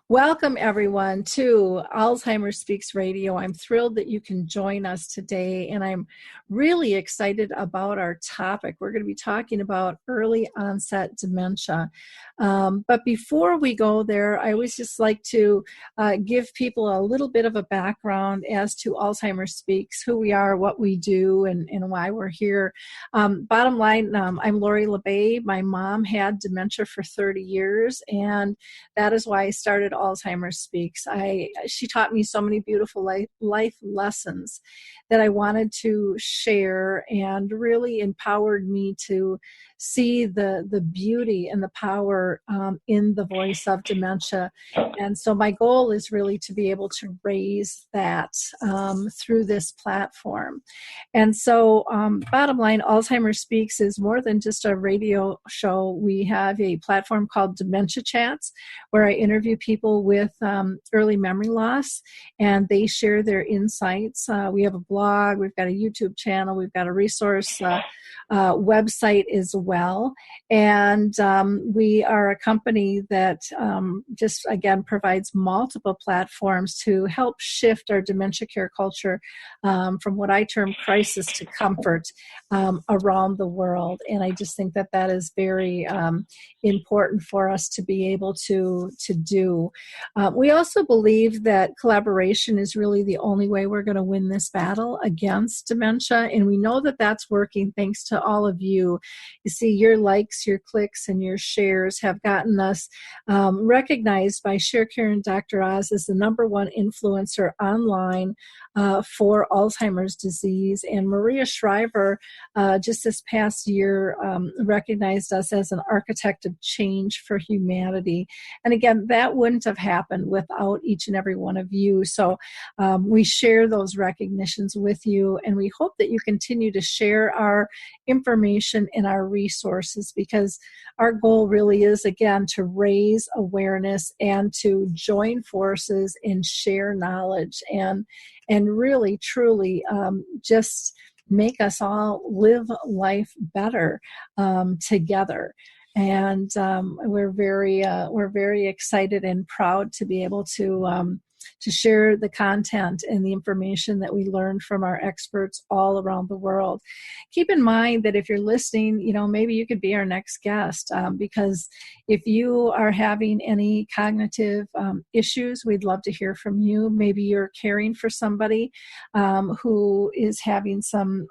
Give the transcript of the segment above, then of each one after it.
Welcome, everyone, to Alzheimer's Speaks Radio. I'm thrilled that you can join us today, and I'm really excited about our topic. We're going to be talking about early onset dementia. But before we go there, I always just like to give people a little bit of a background as to Alzheimer's Speaks, who we are, what we do, and why we're here. Bottom line, I'm Lori La Bey. My mom had dementia for 30 years, and that is why I started Alzheimer's Speaks. She taught me so many beautiful life lessons that I wanted to share, and really empowered me to see the beauty and the power in the voice of dementia. And so my goal is really to be able to raise that through this platform. And so bottom line, Alzheimer's Speaks is more than just a radio show. We have a platform called Dementia Chats, where I interview people with early memory loss, and they share their insights. We have a blog, we've got a YouTube channel, we've got a resource website as well. And we are a company that just, again, provides multiple platforms to help shift our dementia care culture from what I term crisis to comfort around the world. And I just think that that is very important for us to be able to do. We also believe that collaboration is really the only way we're going to win this battle against dementia. And we know that that's working thanks to all of you. You see, your likes, your clicks, and your shares have gotten us recognized by ShareCare and Dr. Oz as the #1 influencer online for Alzheimer's disease. And Maria Shriver just this past year recognized us as an architect of change for humanity. And again, that wouldn't have happened without each and every one of you. So we share those recognitions with you, and we hope that you continue to share our information and our resources, because our goal really is, again, to raise awareness and to join forces and share knowledge and really, truly just make us all live life better together. And we're very excited and proud to be able to share the content and the information that we learned from our experts all around the world. Keep in mind that if you're listening, maybe you could be our next guest, because if you are having any cognitive issues, we'd love to hear from you. Maybe you're caring for somebody who is having some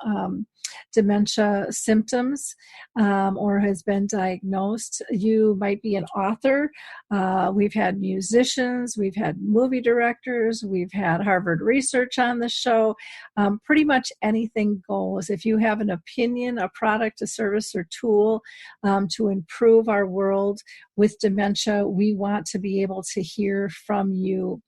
dementia symptoms or has been diagnosed. You might be an author. We've had musicians, we've had movie directors, we've had Harvard research on the show. Pretty much anything goes. If you have an opinion, a product, a service, or tool to improve our world with dementia, we want to be able to hear from you.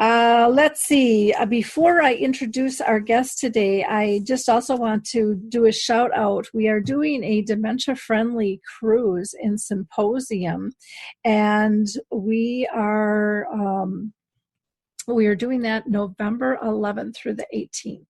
Let's see. Before I introduce our guest today, I just also want to do a shout out. We are doing a dementia-friendly cruise and symposium, and we are doing that November 11th through the 18th.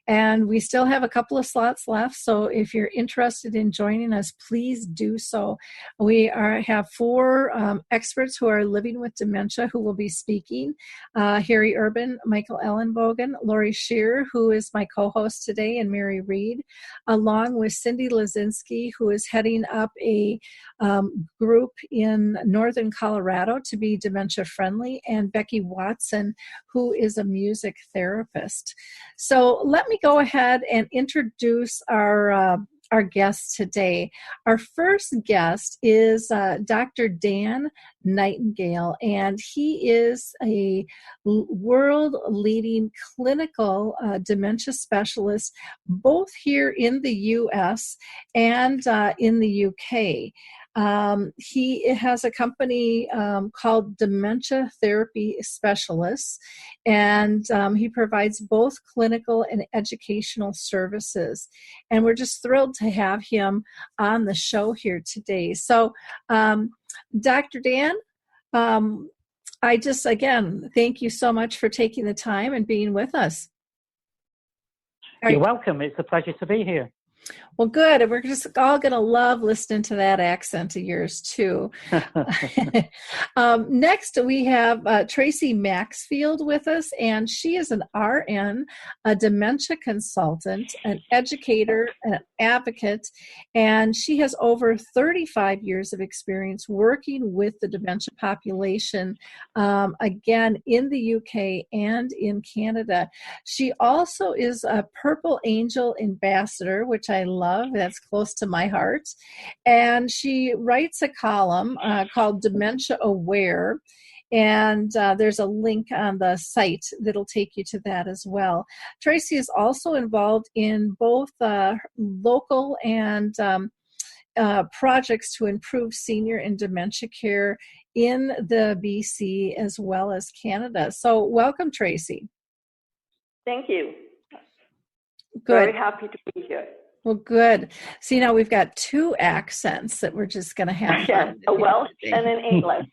And we still have a couple of slots left, so if you're interested in joining us, please do so. We have 4 experts who are living with dementia who will be speaking. Harry Urban, Michael Ellenbogen, Lori Shearer, who is my co-host today, and Mary Reed, along with Cindy Lazinski, who is heading up a group in northern Colorado to be dementia-friendly, and Becky Watson, who is a music therapist. So let me go ahead and introduce our guest today. Our first guest is Dr. Dan Nightingale, and he is a world-leading clinical dementia specialist, both here in the US and in the UK. He has a company called Dementia Therapy Specialists, and he provides both clinical and educational services. And we're just thrilled to have him on the show here today. So, Dr. Dan, I just, again, thank you so much for taking the time and being with us. You're welcome. It's a pleasure to be here. Well, good. And we're just all going to love listening to that accent of yours, too. Next, we have Tracey Maxfield with us, and she is an RN, a dementia consultant, an educator, an advocate, and she has over 35 years of experience working with the dementia population, again, in the UK and in Canada. She also is a Purple Angel ambassador, which I love. That's close to my heart. And she writes a column called Dementia Aware. And there's a link on the site that'll take you to that as well. Tracey is also involved in both local and projects to improve senior and dementia care in the BC as well as Canada. So welcome, Tracey. Thank you. Good. Very happy to be here. Well, good. See, now we've got two accents that we're just going to have fun. A Welsh and an English.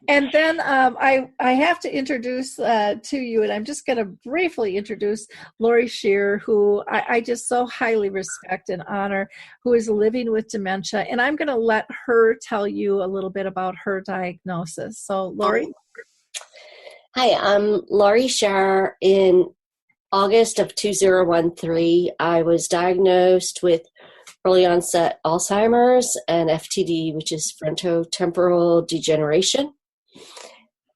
And then I have to introduce to you, and I'm just going to briefly introduce Lori Shearer, who I just so highly respect and honor, who is living with dementia. And I'm going to let her tell you a little bit about her diagnosis. So, Lori? Hi, I'm Lori Shearer. In August of 2013, I was diagnosed with early onset Alzheimer's and FTD, which is frontotemporal degeneration.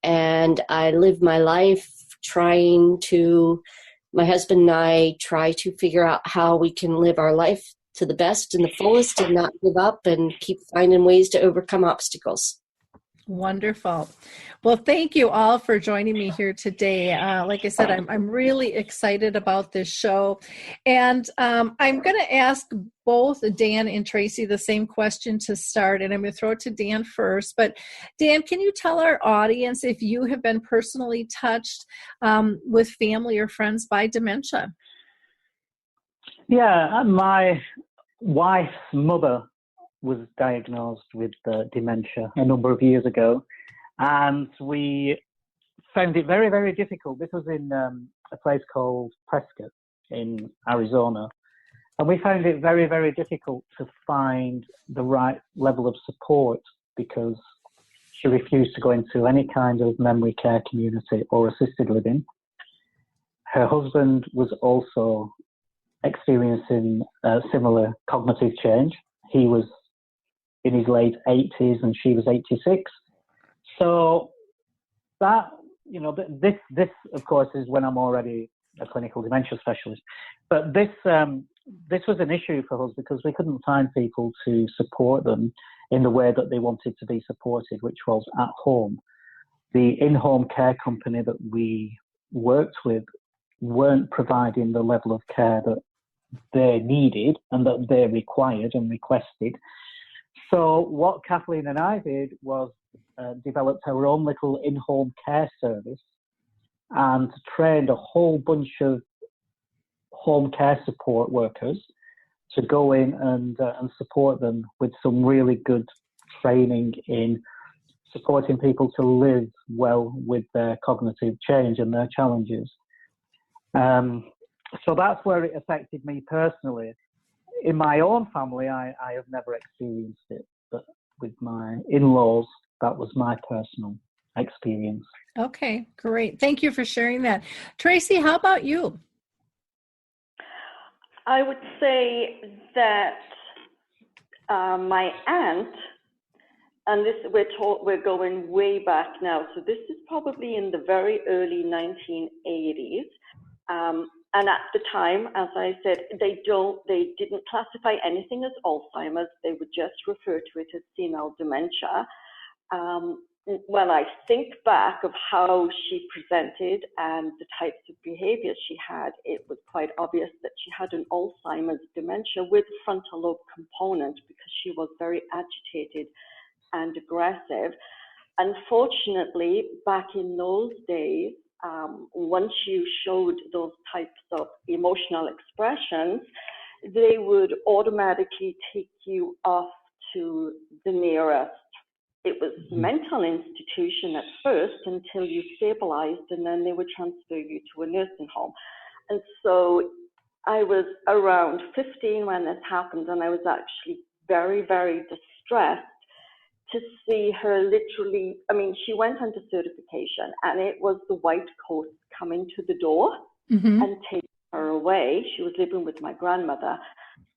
And I lived my life my husband and I try to figure out how we can live our life to the best and the fullest and not give up and keep finding ways to overcome obstacles. Wonderful. Well, thank you all for joining me here today. Like I said, I'm really excited about this show. And I'm going to ask both Dan and Tracey the same question to start. And I'm going to throw it to Dan first. But Dan, can you tell our audience if you have been personally touched with family or friends by dementia? Yeah, my wife's mother was diagnosed with dementia a number of years ago, and we found it very, very difficult. This was in a place called Prescott in Arizona, and we found it very, very difficult to find the right level of support because she refused to go into any kind of memory care community or assisted living. Her husband was also experiencing a similar cognitive change. He was in his late 80s and she was 86. So that, this of course is when I'm already a clinical dementia specialist. But this was an issue for us because we couldn't find people to support them in the way that they wanted to be supported, which was at home. The in-home care company that we worked with weren't providing the level of care that they needed and that they required and requested. So what Kathleen and I did was developed our own little in-home care service and trained a whole bunch of home care support workers to go in and support them with some really good training in supporting people to live well with their cognitive change and their challenges. So that's where it affected me personally. In my own family, I have never experienced it, but with my in-laws, that was my personal experience. Okay, great. Thank you for sharing that. Tracey, how about you? I would say that my aunt, and this we're going way back now, so this is probably in the very early 1980s. And at the time, as I said, they didn't classify anything as Alzheimer's. They would just refer to it as senile dementia. When I think back of how she presented and the types of behaviors she had, it was quite obvious that she had an Alzheimer's dementia with frontal lobe component because she was very agitated and aggressive. Unfortunately, back in those days, once you showed those types of emotional expressions, they would automatically take you off to the nearest. It was mental institution at first until you stabilized, and then they would transfer you to a nursing home. And so I was around 15 when this happened, and I was actually very, very distressed to see her literally, I mean, she went under certification, and it was the white coat coming to the door and taking her away. She was living with my grandmother,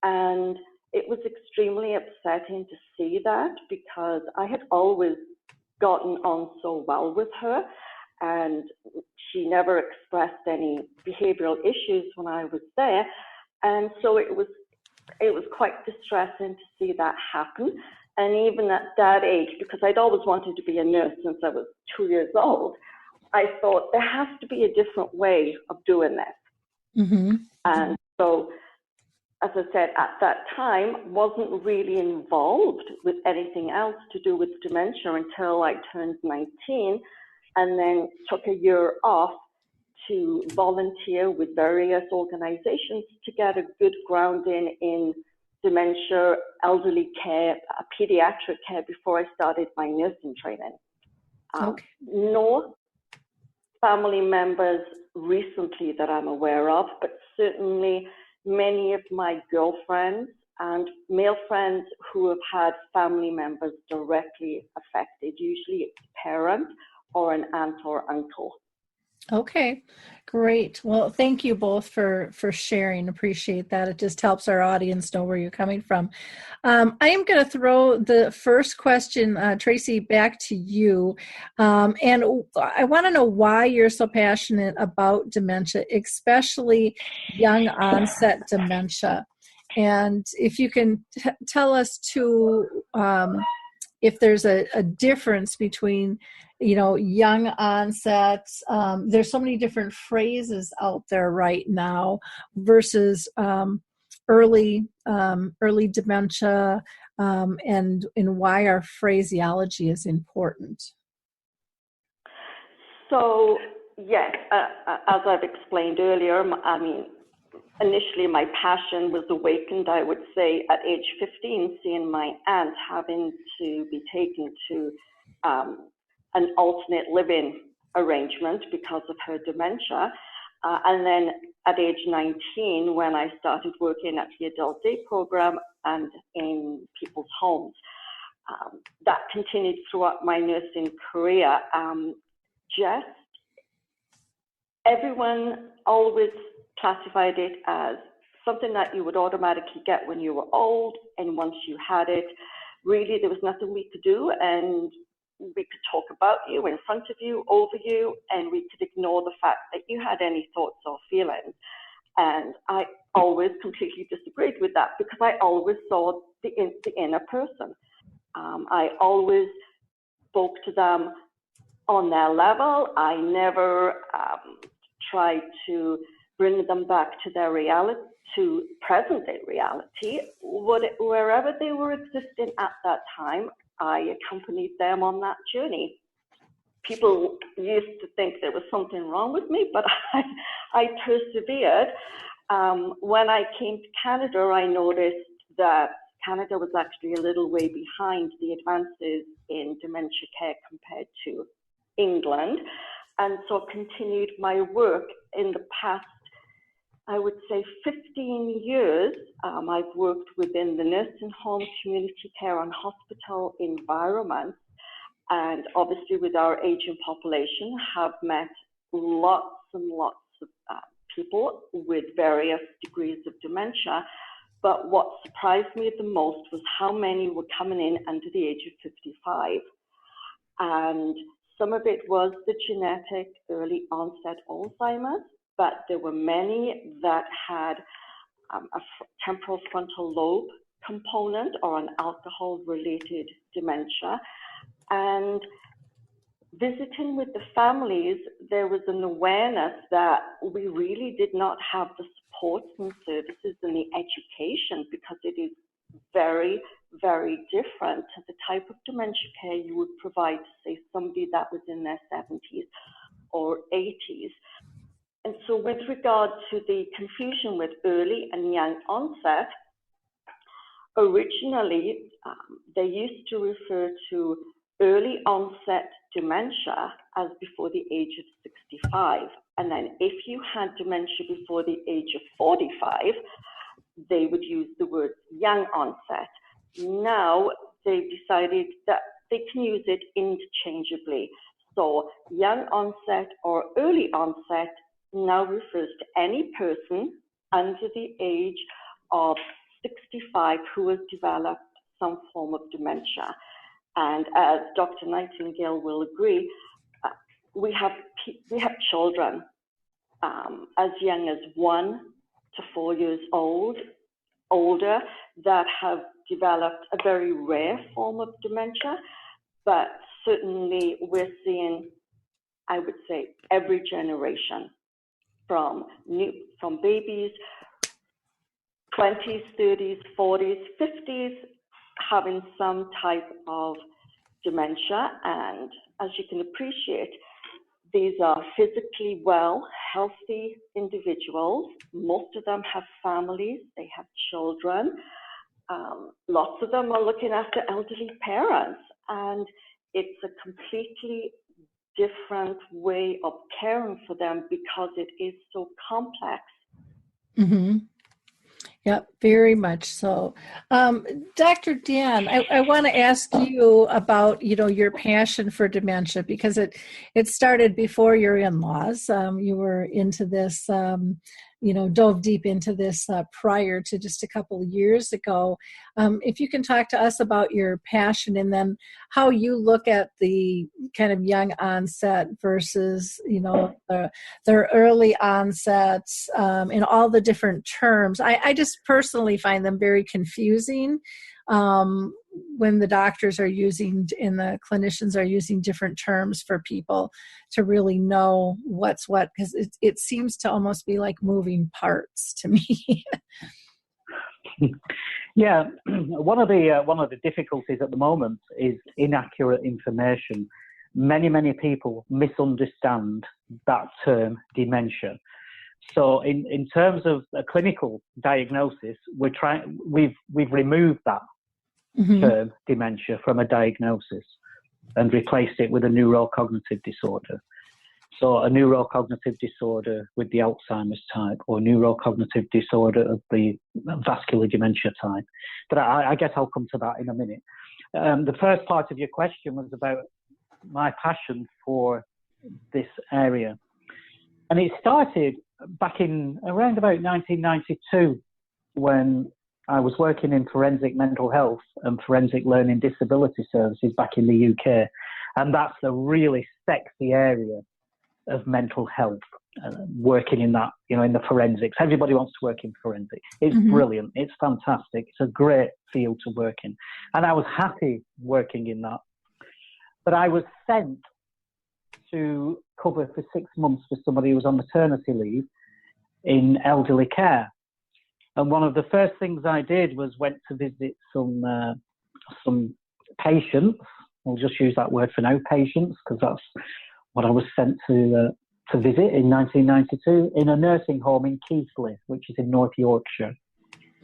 and it was extremely upsetting to see that, because I had always gotten on so well with her, and she never expressed any behavioral issues when I was there. And so it was quite distressing to see that happen. And even at that age, because I'd always wanted to be a nurse since I was 2 years old, I thought there has to be a different way of doing this. And so, as I said, at that time, wasn't really involved with anything else to do with dementia until I turned 19, and then took a year off to volunteer with various organizations to get a good grounding in dementia, elderly care, pediatric care before I started my nursing training. No family members recently that I'm aware of, but certainly many of my girlfriends and male friends who have had family members directly affected. Usually it's a parent or an aunt or uncle. Okay, great. Well, thank you both for sharing. Appreciate that. It just helps our audience know where you're coming from. I am going to throw the first question, Tracey, back to you. And I want to know why you're so passionate about dementia, especially young onset dementia. And if you can tell us too, if there's a difference between, young onsets, there's so many different phrases out there right now versus early dementia, and why our phraseology is important. So, yes, as I've explained earlier, initially my passion was awakened, I would say, at age 15, seeing my aunt having to be taken to an alternate living arrangement because of her dementia. And then at age 19, when I started working at the adult day program and in people's homes, that continued throughout my nursing career. Just everyone always classified it as something that you would automatically get when you were old, and once you had it, really there was nothing we could do, and we could talk about you, in front of you, over you, and we could ignore the fact that you had any thoughts or feelings. And I always completely disagreed with that, because I always saw the inner person. I always spoke to them on their level. I never tried to bring them back to their reality, to present day reality. Wherever they were existing at that time, I accompanied them on that journey. People used to think there was something wrong with me, but I persevered. When I came to Canada, I noticed that Canada was actually a little way behind the advances in dementia care compared to England. And so I continued my work in the past, I would say 15 years. I've worked within the nursing home, community care and hospital environments. And obviously with our aging population, have met lots and lots of people with various degrees of dementia. But what surprised me the most was how many were coming in under the age of 55. And some of it was the genetic early onset Alzheimer's, but there were many that had a temporal frontal lobe component or an alcohol-related dementia. And visiting with the families, there was an awareness that we really did not have the supports and services and the education, because it is very, very different to the type of dementia care you would provide to, say, somebody that was in their 70s or 80s. And so with regard to the confusion with early and young onset, originally they used to refer to early onset dementia as before the age of 65. And then if you had dementia before the age of 45, they would use the word young onset. Now they've decided that they can use it interchangeably. So young onset or early onset now refers to any person under the age of 65 who has developed some form of dementia. And as Dr. Nightingale will agree, we have children as young as 1 to 4 years older that have developed a very rare form of dementia, but certainly we're seeing, I would say, every generation from babies, 20s, 30s, 40s, 50s, having some type of dementia. And as you can appreciate, these are physically well, healthy individuals. Most of them have families, they have children. Lots of them are looking after elderly parents, and it's a completely different way of caring for them because it is so complex. Mm-hmm. Yep, very much so. Dr. Dan, I want to ask you about, your passion for dementia, because it started before your in-laws. You were into this, dove deep into this prior to just a couple of years ago. If you can talk to us about your passion and then how you look at the kind of young onset versus, the early onsets and all the different terms. I just personally find them very confusing when the doctors are using and the clinicians are using different terms for people to really know what's what, because it seems to almost be like moving parts to me. Yeah, one of the difficulties at the moment is inaccurate information. Many people misunderstand that term dementia. So in terms of a clinical diagnosis, we've removed that term dementia from a diagnosis and replaced it with a neurocognitive disorder. So a neurocognitive disorder with the Alzheimer's type, or neurocognitive disorder of the vascular dementia type. But I guess I'll come to that in a minute. The first part of your question was about my passion for this area. And it started back in around about 1992 when I was working in forensic mental health and forensic learning disability services back in the UK. And that's a really sexy area of mental health, working in that, in the forensics. Everybody wants to work in forensics. It's brilliant. It's fantastic. It's a great field to work in. And I was happy working in that. But I was sent to cover for 6 months for somebody who was on maternity leave in elderly care. And one of the first things I did was went to visit some patients. We'll just use that word for now, patients, because that's what I was sent to visit in 1992 in a nursing home in Keighley, which is in North Yorkshire.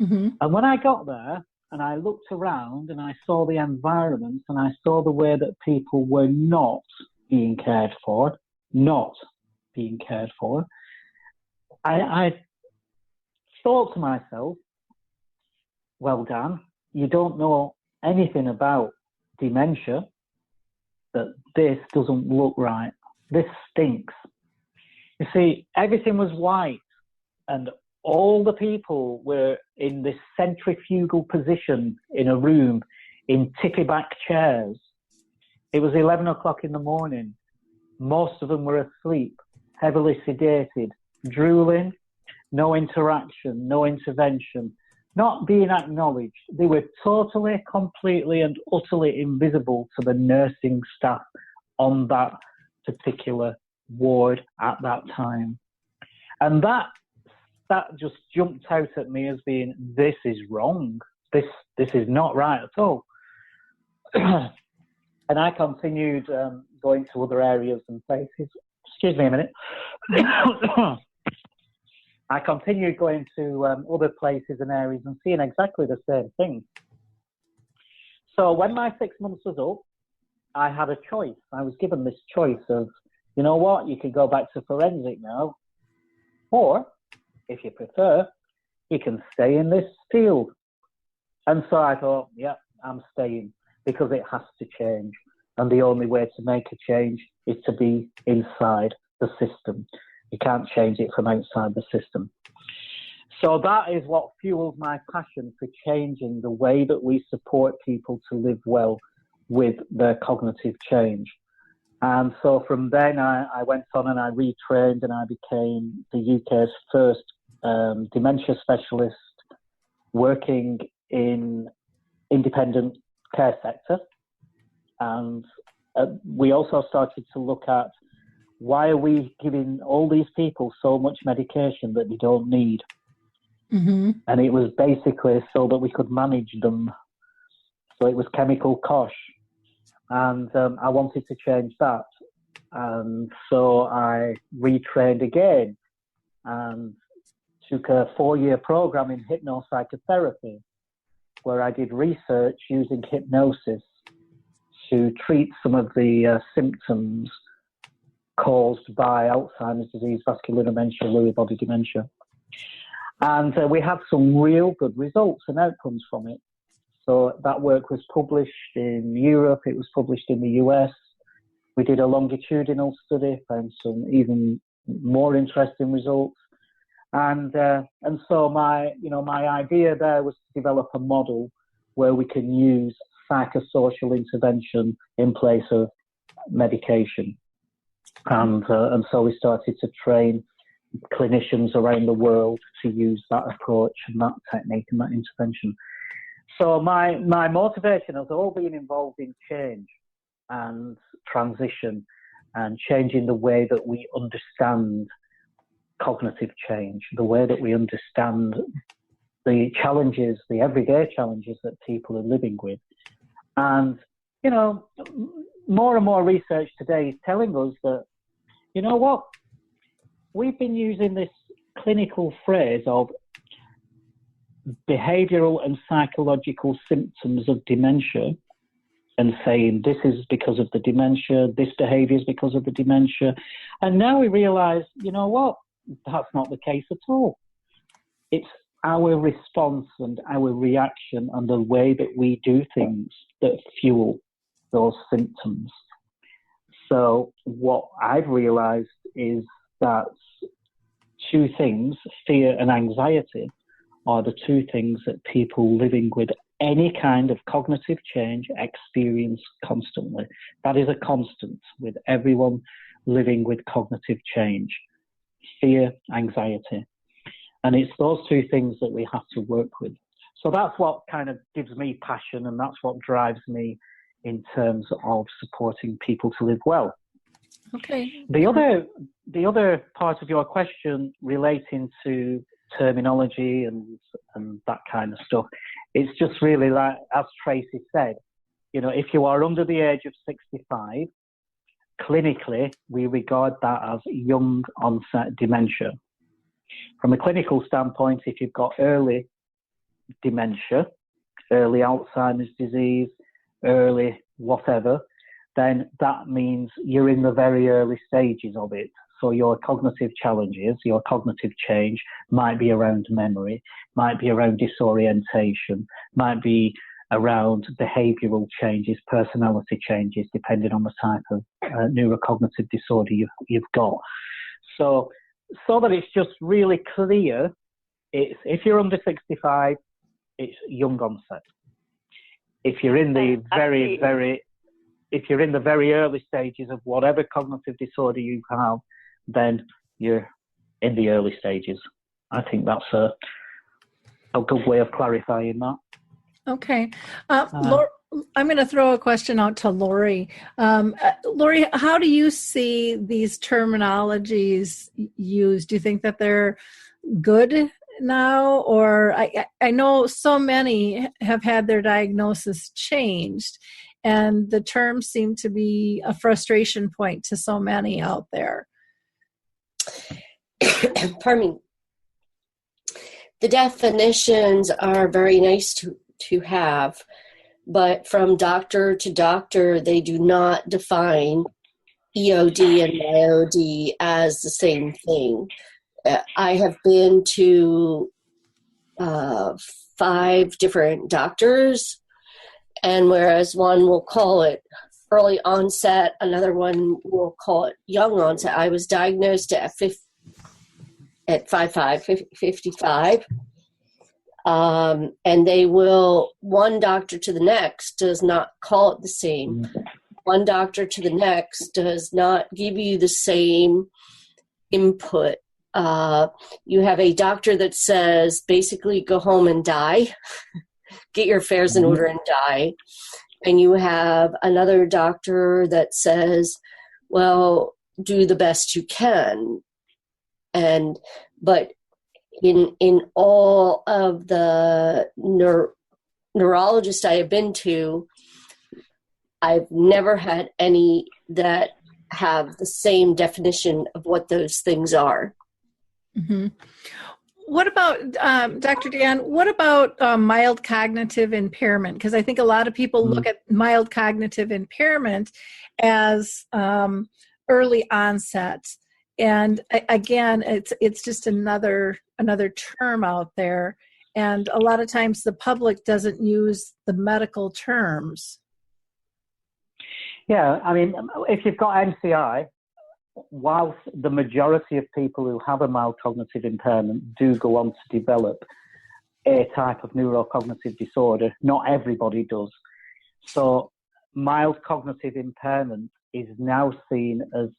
And when I got there and I looked around and I saw the environment and I saw the way that people were not being cared for, I thought to myself, well, Dan, you don't know anything about dementia, but this doesn't look right. This stinks. You see, everything was white and all the people were in this centrifugal position in a room in tippy back chairs. It was 11 o'clock in the morning. Most of them were asleep, heavily sedated, drooling, no interaction, no intervention, not being acknowledged. They were totally, completely and utterly invisible to the nursing staff on that particular ward at that time. And that just jumped out at me as being, this is wrong. This is not right at all. And I continued going to other areas and places. Excuse me a minute. I continued going to other places and areas and seeing exactly the same thing. So when my 6 months was up, I had a choice. I was given this choice of you know what, you can go back to forensic now. Or, if you prefer, you can stay in this field. And so I thought, yeah, I'm staying, because it has to change. And the only way to make a change is to be inside the system. You can't change it from outside the system. So that is what fuels my passion for changing the way that we support people to live well with their cognitive change. And so from then I went on and I retrained, and I became the UK's first dementia specialist working in independent care sector. And we also started to look at, why are we giving all these people so much medication that they don't need? Mm-hmm. And it was basically so that we could manage them. So it was chemical cosh. And I wanted to change that. And so I retrained again and took a 4-year program in hypnopsychotherapy, where I did research using hypnosis to treat some of the symptoms caused by Alzheimer's disease, vascular dementia, Lewy body dementia. And we had some real good results and outcomes from it. So that work was published in Europe, it was published in the US. We did a longitudinal study, found some even more interesting results. And so my idea there was to develop a model where we can use psychosocial intervention in place of medication. And so we started to train clinicians around the world to use that approach and that technique and that intervention. So my motivation has all been involved in change and transition and changing the way that we understand cognitive change, the way that we understand the challenges, the everyday challenges that people are living with. And, you know, more and more research today is telling us that, you know what, we've been using this clinical phrase of behavioural and psychological symptoms of dementia and saying this is because of the dementia, this behaviour is because of the dementia. And now we realise, you know what, that's not the case at all. It's our response and our reaction and the way that we do things that fuel those symptoms. So what I've realised is that two things, fear and anxiety, are the two things that people living with any kind of cognitive change experience constantly. That is a constant with everyone living with cognitive change. Fear, anxiety. And it's those two things that we have to work with. So that's what kind of gives me passion, and that's what drives me in terms of supporting people to live well. Okay. The other part of your question relating to terminology and that kind of stuff, it's just really like, as Tracey said, you know, if you are under the age of 65, clinically, we regard that as young onset dementia. From a clinical standpoint, if you've got early dementia, early Alzheimer's disease, early whatever, then that means you're in the very early stages of it. So your cognitive challenges, your cognitive change might be around memory, might be around disorientation, might be around behavioural changes, personality changes, depending on the type of neurocognitive disorder you've got. So that it's just really clear, it's, if you're under 65, it's young onset. If you're in the very early stages of whatever cognitive disorder you have, then you're in the early stages. I think that's a good way of clarifying that. Okay. Lori, I'm going to throw a question out to Lori. Lori, how do you see these terminologies used? Do you think that they're good now? Or I know so many have had their diagnosis changed, and the terms seem to be a frustration point to so many out there. Pardon me. The definitions are very nice to have, but from doctor to doctor, they do not define EOD and MyOD as the same thing. I have been to 5 different doctors, and whereas one will call it early onset, another one will call it young onset. I was diagnosed at 55. And they will, one doctor to the next does not call it the same. One doctor to the next does not give you the same input. You have a doctor that says, basically, go home and die, get your affairs in order and die. And you have another doctor that says, well, do the best you can. But in all of the neurologists I have been to, I've never had any that have the same definition of what those things are. Mm-hmm. What about, Dr. Dan, what about mild cognitive impairment? Because I think a lot of people look at mild cognitive impairment as early onset. And again, it's just another term out there. And a lot of times the public doesn't use the medical terms. Yeah, I mean, if you've got MCI, whilst the majority of people who have a mild cognitive impairment do go on to develop a type of neurocognitive disorder, not everybody does. So mild cognitive impairment is now seen as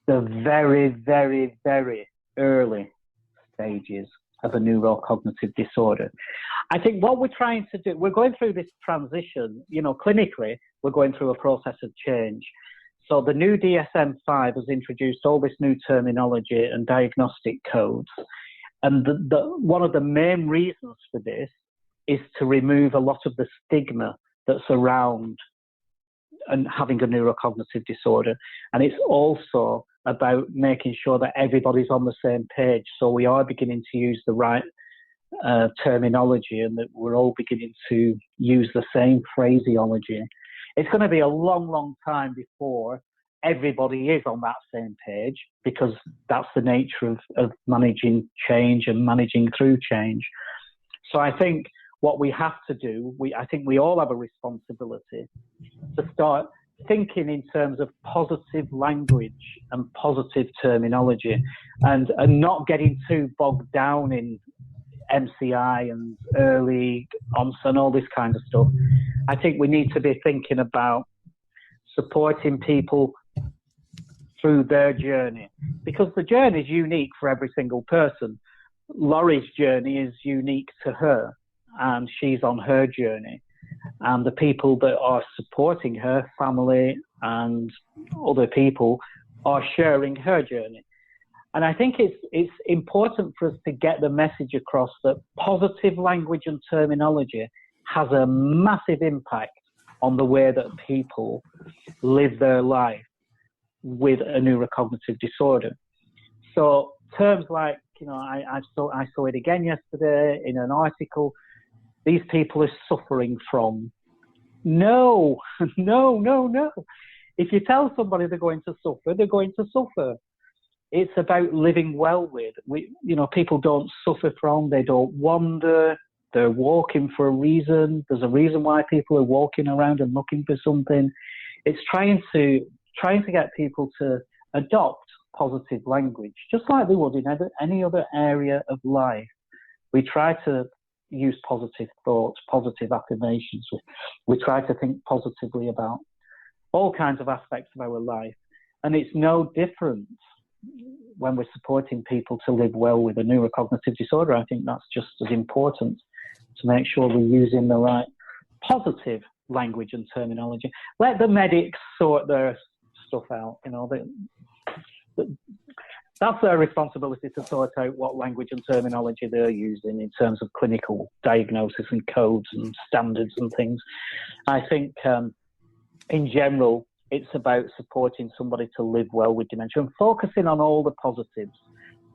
the very, very, very early stages of a neurocognitive disorder. I think what we're trying to do, we're going through this transition, clinically, we're going through a process of change. So the new DSM-5 has introduced all this new terminology and diagnostic codes. And one of the main reasons for this is to remove a lot of the stigma that's around and having a neurocognitive disorder. And it's also about making sure that everybody's on the same page. So we are beginning to use the right terminology, and that we're all beginning to use the same phraseology. It's going to be a long, long time before everybody is on that same page, because that's the nature of managing change and managing through change. So I think what we have to do, I think we all have a responsibility to start thinking in terms of positive language and positive terminology, and not getting too bogged down in MCI and early onset and all this kind of stuff. I think we need to be thinking about supporting people through their journey, because the journey is unique for every single person. Lori's journey is unique to her, and she's on her journey. And the people that are supporting her, family and other people, are sharing her journey. And I think it's important for us to get the message across that positive language and terminology has a massive impact on the way that people live their life with a neurocognitive disorder. So terms like, I saw it again yesterday in an article, these people are suffering from. No. If you tell somebody they're going to suffer, they're going to suffer. It's about living well with. People don't suffer from, they don't wander, they're walking for a reason. There's a reason why people are walking around and looking for something. It's trying to get people to adopt positive language, just like they would in any other area of life. We try to use positive thoughts, positive affirmations. We try to think positively about all kinds of aspects of our life. And it's no different when we're supporting people to live well with a neurocognitive disorder. I think that's just as important, to make sure we're using the right positive language and terminology. Let the medics sort their stuff out. That's their responsibility to sort out what language and terminology they're using in terms of clinical diagnosis and codes and standards and things. I think in general, it's about supporting somebody to live well with dementia and focusing on all the positives,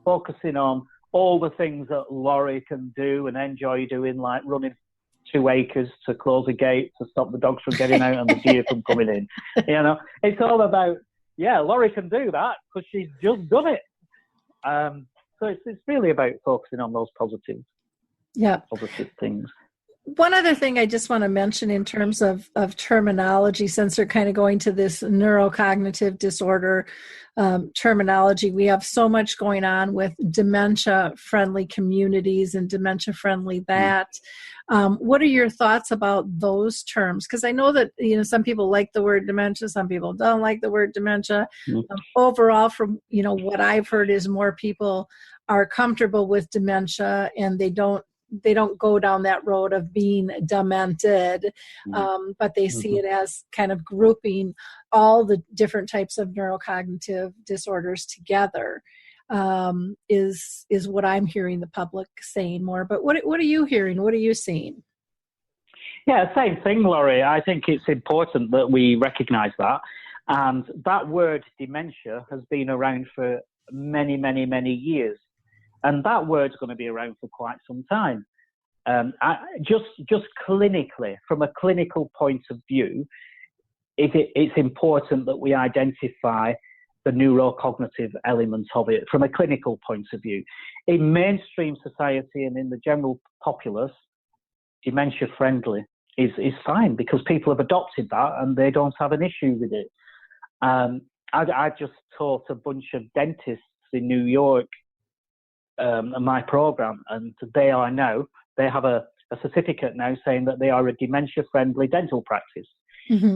focusing on all the things that Lori can do and enjoy doing, like running 2 acres to close a gate to stop the dogs from getting out and the deer from coming in. It's all about yeah, Laurie can do that because she's just done it. So it's really about focusing on those positive things. One other thing I just want to mention in terms of terminology, since they're kind of going to this neurocognitive disorder terminology, we have so much going on with dementia-friendly communities and dementia-friendly that. What are your thoughts about those terms? Because I know that some people like the word dementia, some people don't like the word dementia. Overall, from what I've heard is more people are comfortable with dementia and they don't go down that road of being demented, but they see it as kind of grouping all the different types of neurocognitive disorders together, is what I'm hearing the public saying more. But what are you hearing? What are you seeing? Yeah, same thing, Laurie. I think it's important that we recognise that. And that word dementia has been around for many, many, many years. And that word's going to be around for quite some time. Just clinically, from a clinical point of view, it's important that we identify the neurocognitive elements of it from a clinical point of view. In mainstream society and in the general populace, dementia-friendly is fine because people have adopted that and they don't have an issue with it. I just taught a bunch of dentists in New York my program, and they have a certificate now saying that they are a dementia-friendly dental practice.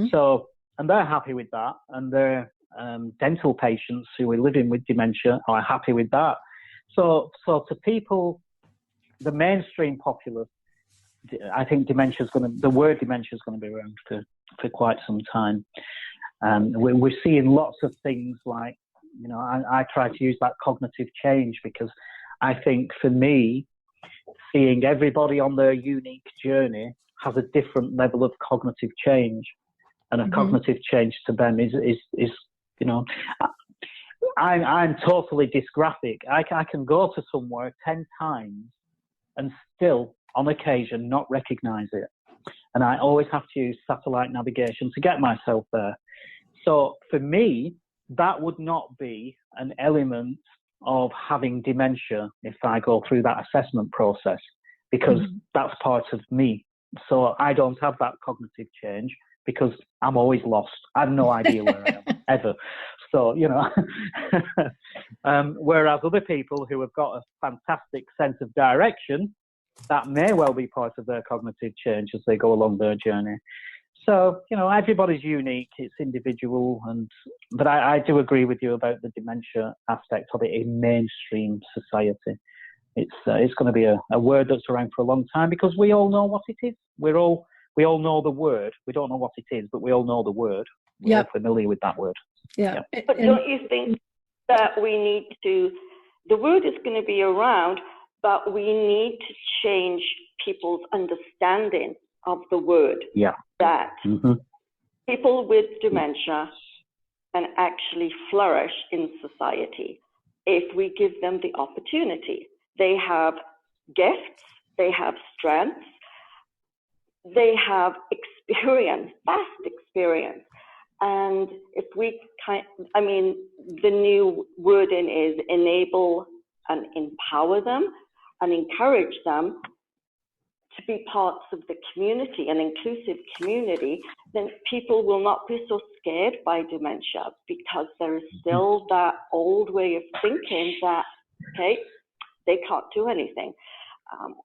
So, and they're happy with that, and their dental patients who are living with dementia are happy with that. So to people, the mainstream populace, I think the word dementia is going to be around for quite some time. We're seeing lots of things like, I try to use that cognitive change because I think for me, seeing everybody on their unique journey has a different level of cognitive change, and a cognitive change to them is I'm totally dysgraphic. I can go to somewhere 10 times and still, on occasion, not recognise it, and I always have to use satellite navigation to get myself there. So for me, that would not be an element of having dementia if I go through that assessment process, because that's part of me. So I don't have that cognitive change because I'm always lost. I have no idea where I am, ever. So, whereas other people who have got a fantastic sense of direction, that may well be part of their cognitive change as they go along their journey. So, everybody's unique, it's individual, but I do agree with you about the dementia aspect of it in mainstream society. It's going to be a word that's around for a long time because we all know what it is. We all know the word. We don't know what it is, but we all know the word. We're all familiar with that word. Yeah. But don't you think that we need the word is going to be around, but we need to change people's understanding of the word. Yeah. That people with dementia can actually flourish in society if we give them the opportunity. They have gifts, they have strengths, they have experience, vast experience. And if we the new wording is enable and empower them and encourage them to be parts of the community, an inclusive community, then people will not be so scared by dementia because there is still that old way of thinking that, okay, they can't do anything.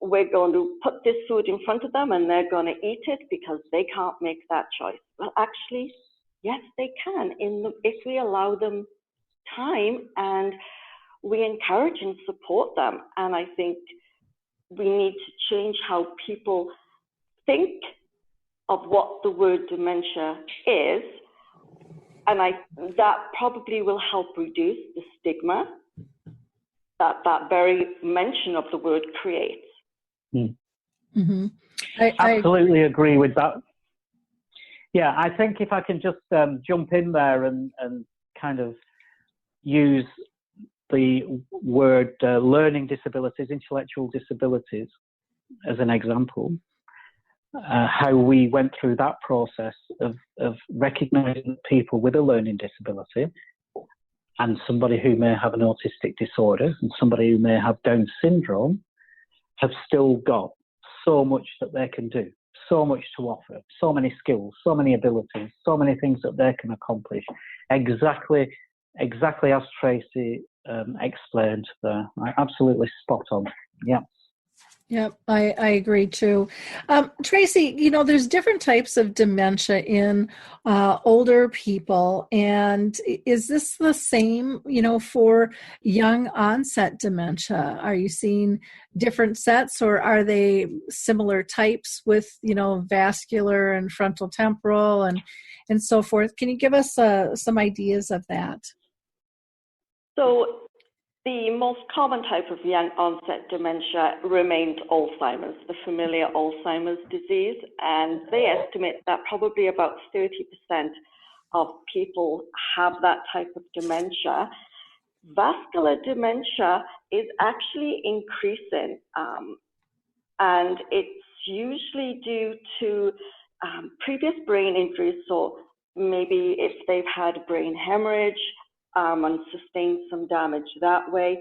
We're going to put this food in front of them and they're going to eat it because they can't make that choice. Well, actually, yes, they can if we allow them time and we encourage and support them. And I think we need to change how people think of what the word dementia is. And that probably will help reduce the stigma that very mention of the word creates. I absolutely agree with that. Yeah, I think if I can just jump in there and kind of use the word learning disabilities, intellectual disabilities as an example. how we went through that process of recognizing people with a learning disability and somebody who may have an autistic disorder and somebody who may have Down syndrome have still got so much that they can do, so much to offer, so many skills, so many abilities, so many things that they can accomplish. Exactly as Tracey explained there. Absolutely spot on. Yeah. Yep, I agree too. Tracey, there's different types of dementia in older people. And is this the same, for young onset dementia? Are you seeing different sets, or are they similar types with, vascular and frontal temporal and so forth? Can you give us some ideas of that? So the most common type of young onset dementia remains Alzheimer's, the familiar Alzheimer's disease, and they estimate that probably about 30% of people have that type of dementia. Vascular dementia is actually increasing, and it's usually due to previous brain injuries, so maybe if they've had brain hemorrhage, and sustained some damage that way.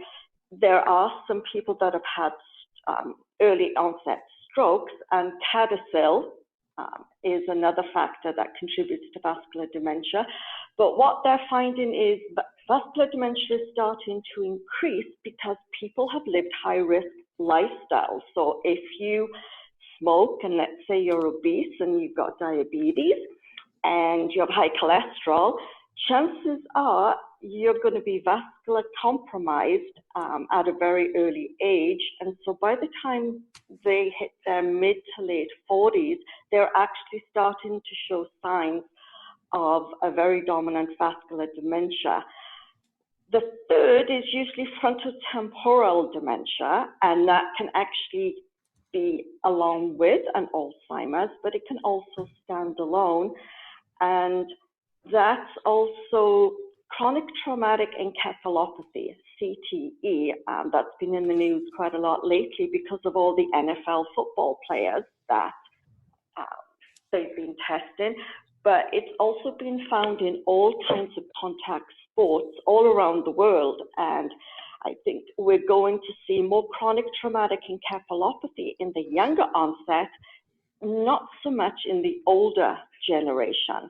There are some people that have had early onset strokes, and CADASIL is another factor that contributes to vascular dementia. But what they're finding is that vascular dementia is starting to increase because people have lived high-risk lifestyles. So if you smoke, and let's say you're obese and you've got diabetes and you have high cholesterol, chances are you're going to be vascular compromised at a very early age. And so by the time they hit their mid to late 40s, they're actually starting to show signs of a very dominant vascular dementia. The third is usually frontotemporal dementia, and that can actually be along with an Alzheimer's, but it can also stand alone. And that's also chronic traumatic encephalopathy, CTE. That's been in the news quite a lot lately because of all the NFL football players that they've been testing. But it's also been found in all kinds of contact sports all around the world. And I think we're going to see more chronic traumatic encephalopathy in the younger onset, not so much in the older generation.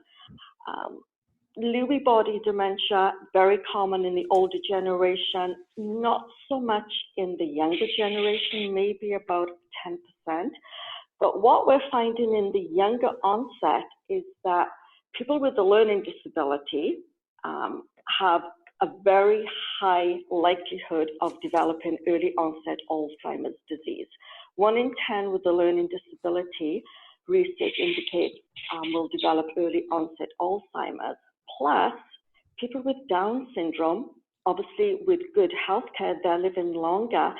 Lewy body dementia, very common in the older generation, not so much in the younger generation, maybe about 10%. But what we're finding in the younger onset is that people with a learning disability have a very high likelihood of developing early onset Alzheimer's disease. 1 in 10 with a learning disability, research indicates will develop early onset Alzheimer's. Plus, people with Down syndrome, obviously with good healthcare, they're living longer,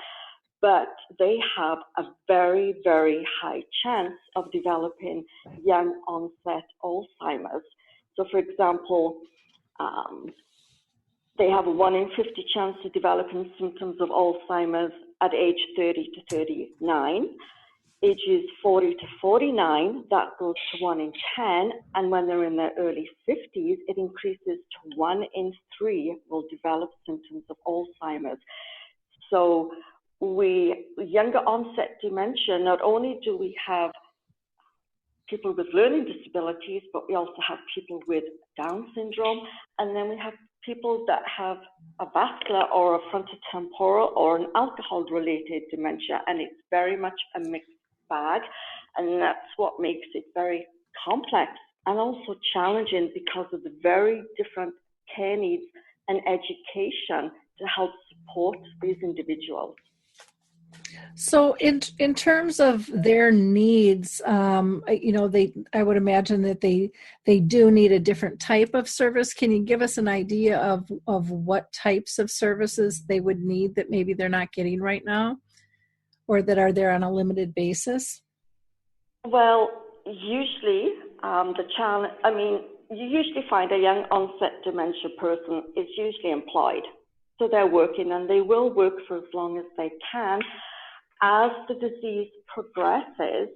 but they have a very, very high chance of developing young onset Alzheimer's. So for example, they have a 1 in 50 chance of developing symptoms of Alzheimer's at age 30 to 39. Ages 40 to 49, that goes to 1 in 10, and when they're in their early 50s, it increases to 1 in 3 will develop symptoms of Alzheimer's. So younger onset dementia, not only do we have people with learning disabilities, but we also have people with Down syndrome, and then we have people that have a vascular or a frontotemporal or an alcohol-related dementia, and it's very much a mixed bag, and that's what makes it very complex and also challenging because of the very different care needs and education to help support these individuals. So in terms of their needs, I would imagine that they do need a different type of service. Can you give us an idea of what types of services they would need that maybe they're not getting right now, or that are there on a limited basis? Well, usually you usually find a young onset dementia person is usually employed. So they're working, and they will work for as long as they can. As the disease progresses,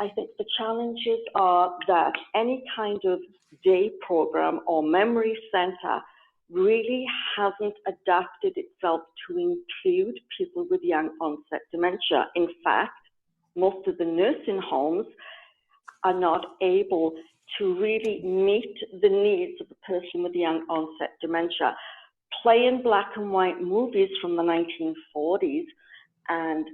I think the challenges are that any kind of day program or memory center really hasn't adapted itself to include people with young onset dementia. In fact, most of the nursing homes are not able to really meet the needs of a person with young onset dementia. Playing black and white movies from the 1940s and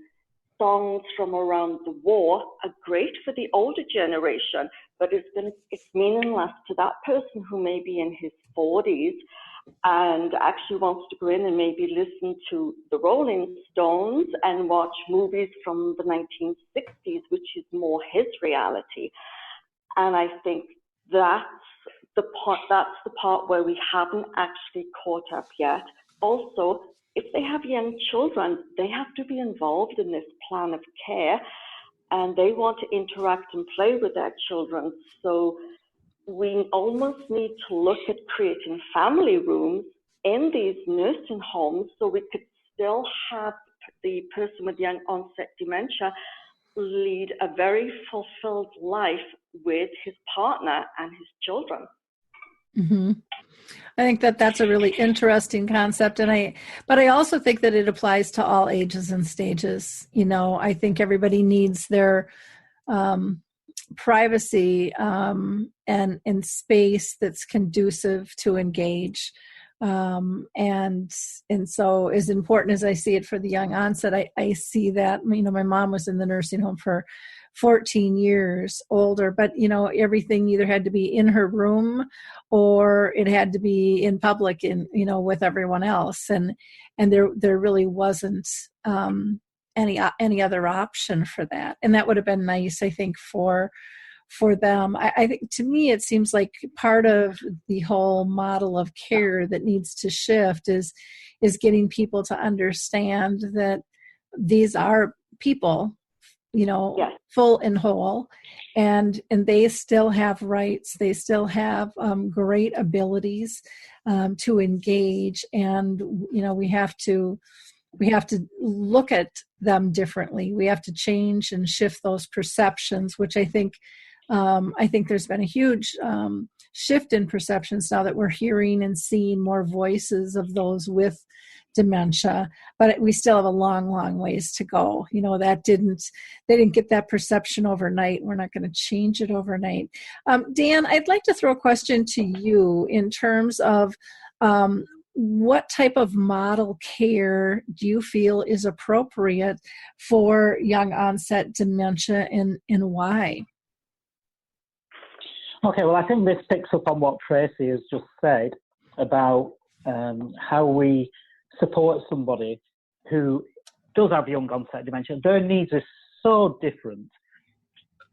songs from around the war are great for the older generation, but it's meaningless to that person who may be in his 40s and actually wants to go in and maybe listen to the Rolling Stones and watch movies from the 1960s, which is more his reality. And I think that's the part where we haven't actually caught up yet. Also, if they have young children, they have to be involved in this plan of care, and they want to interact and play with their children. So we almost need to look at creating family rooms in these nursing homes so we could still have the person with young onset dementia lead a very fulfilled life with his partner and his children. Mm-hmm. I think that that's a really interesting concept, but I also think that it applies to all ages and stages. You know, I think everybody needs their privacy and space that's conducive to engage. And so as important as I see it for the young onset, I see that, you know, my mom was in the nursing home for 14 years older, but, you know, everything either had to be in her room or it had to be in public you know, with everyone else. And there really wasn't, any other option for that. And that would have been nice, I think, for them. I think, to me, it seems like part of the whole model of care that needs to shift is getting people to understand that these are people, you know, yes, full and whole, and they still have rights. They still have great abilities to engage, and you know, we have to look at them differently. We have to change and shift those perceptions, which I think there's been a huge shift in perceptions now that we're hearing and seeing more voices of those with dementia, but we still have a long, long ways to go. You know, they didn't get that perception overnight. We're not going to change it overnight. Dan, I'd like to throw a question to you in terms of what type of model care do you feel is appropriate for young onset dementia, and why? Okay, well, I think this picks up on what Tracey has just said about how we support somebody who does have young onset dementia. Their needs are so different.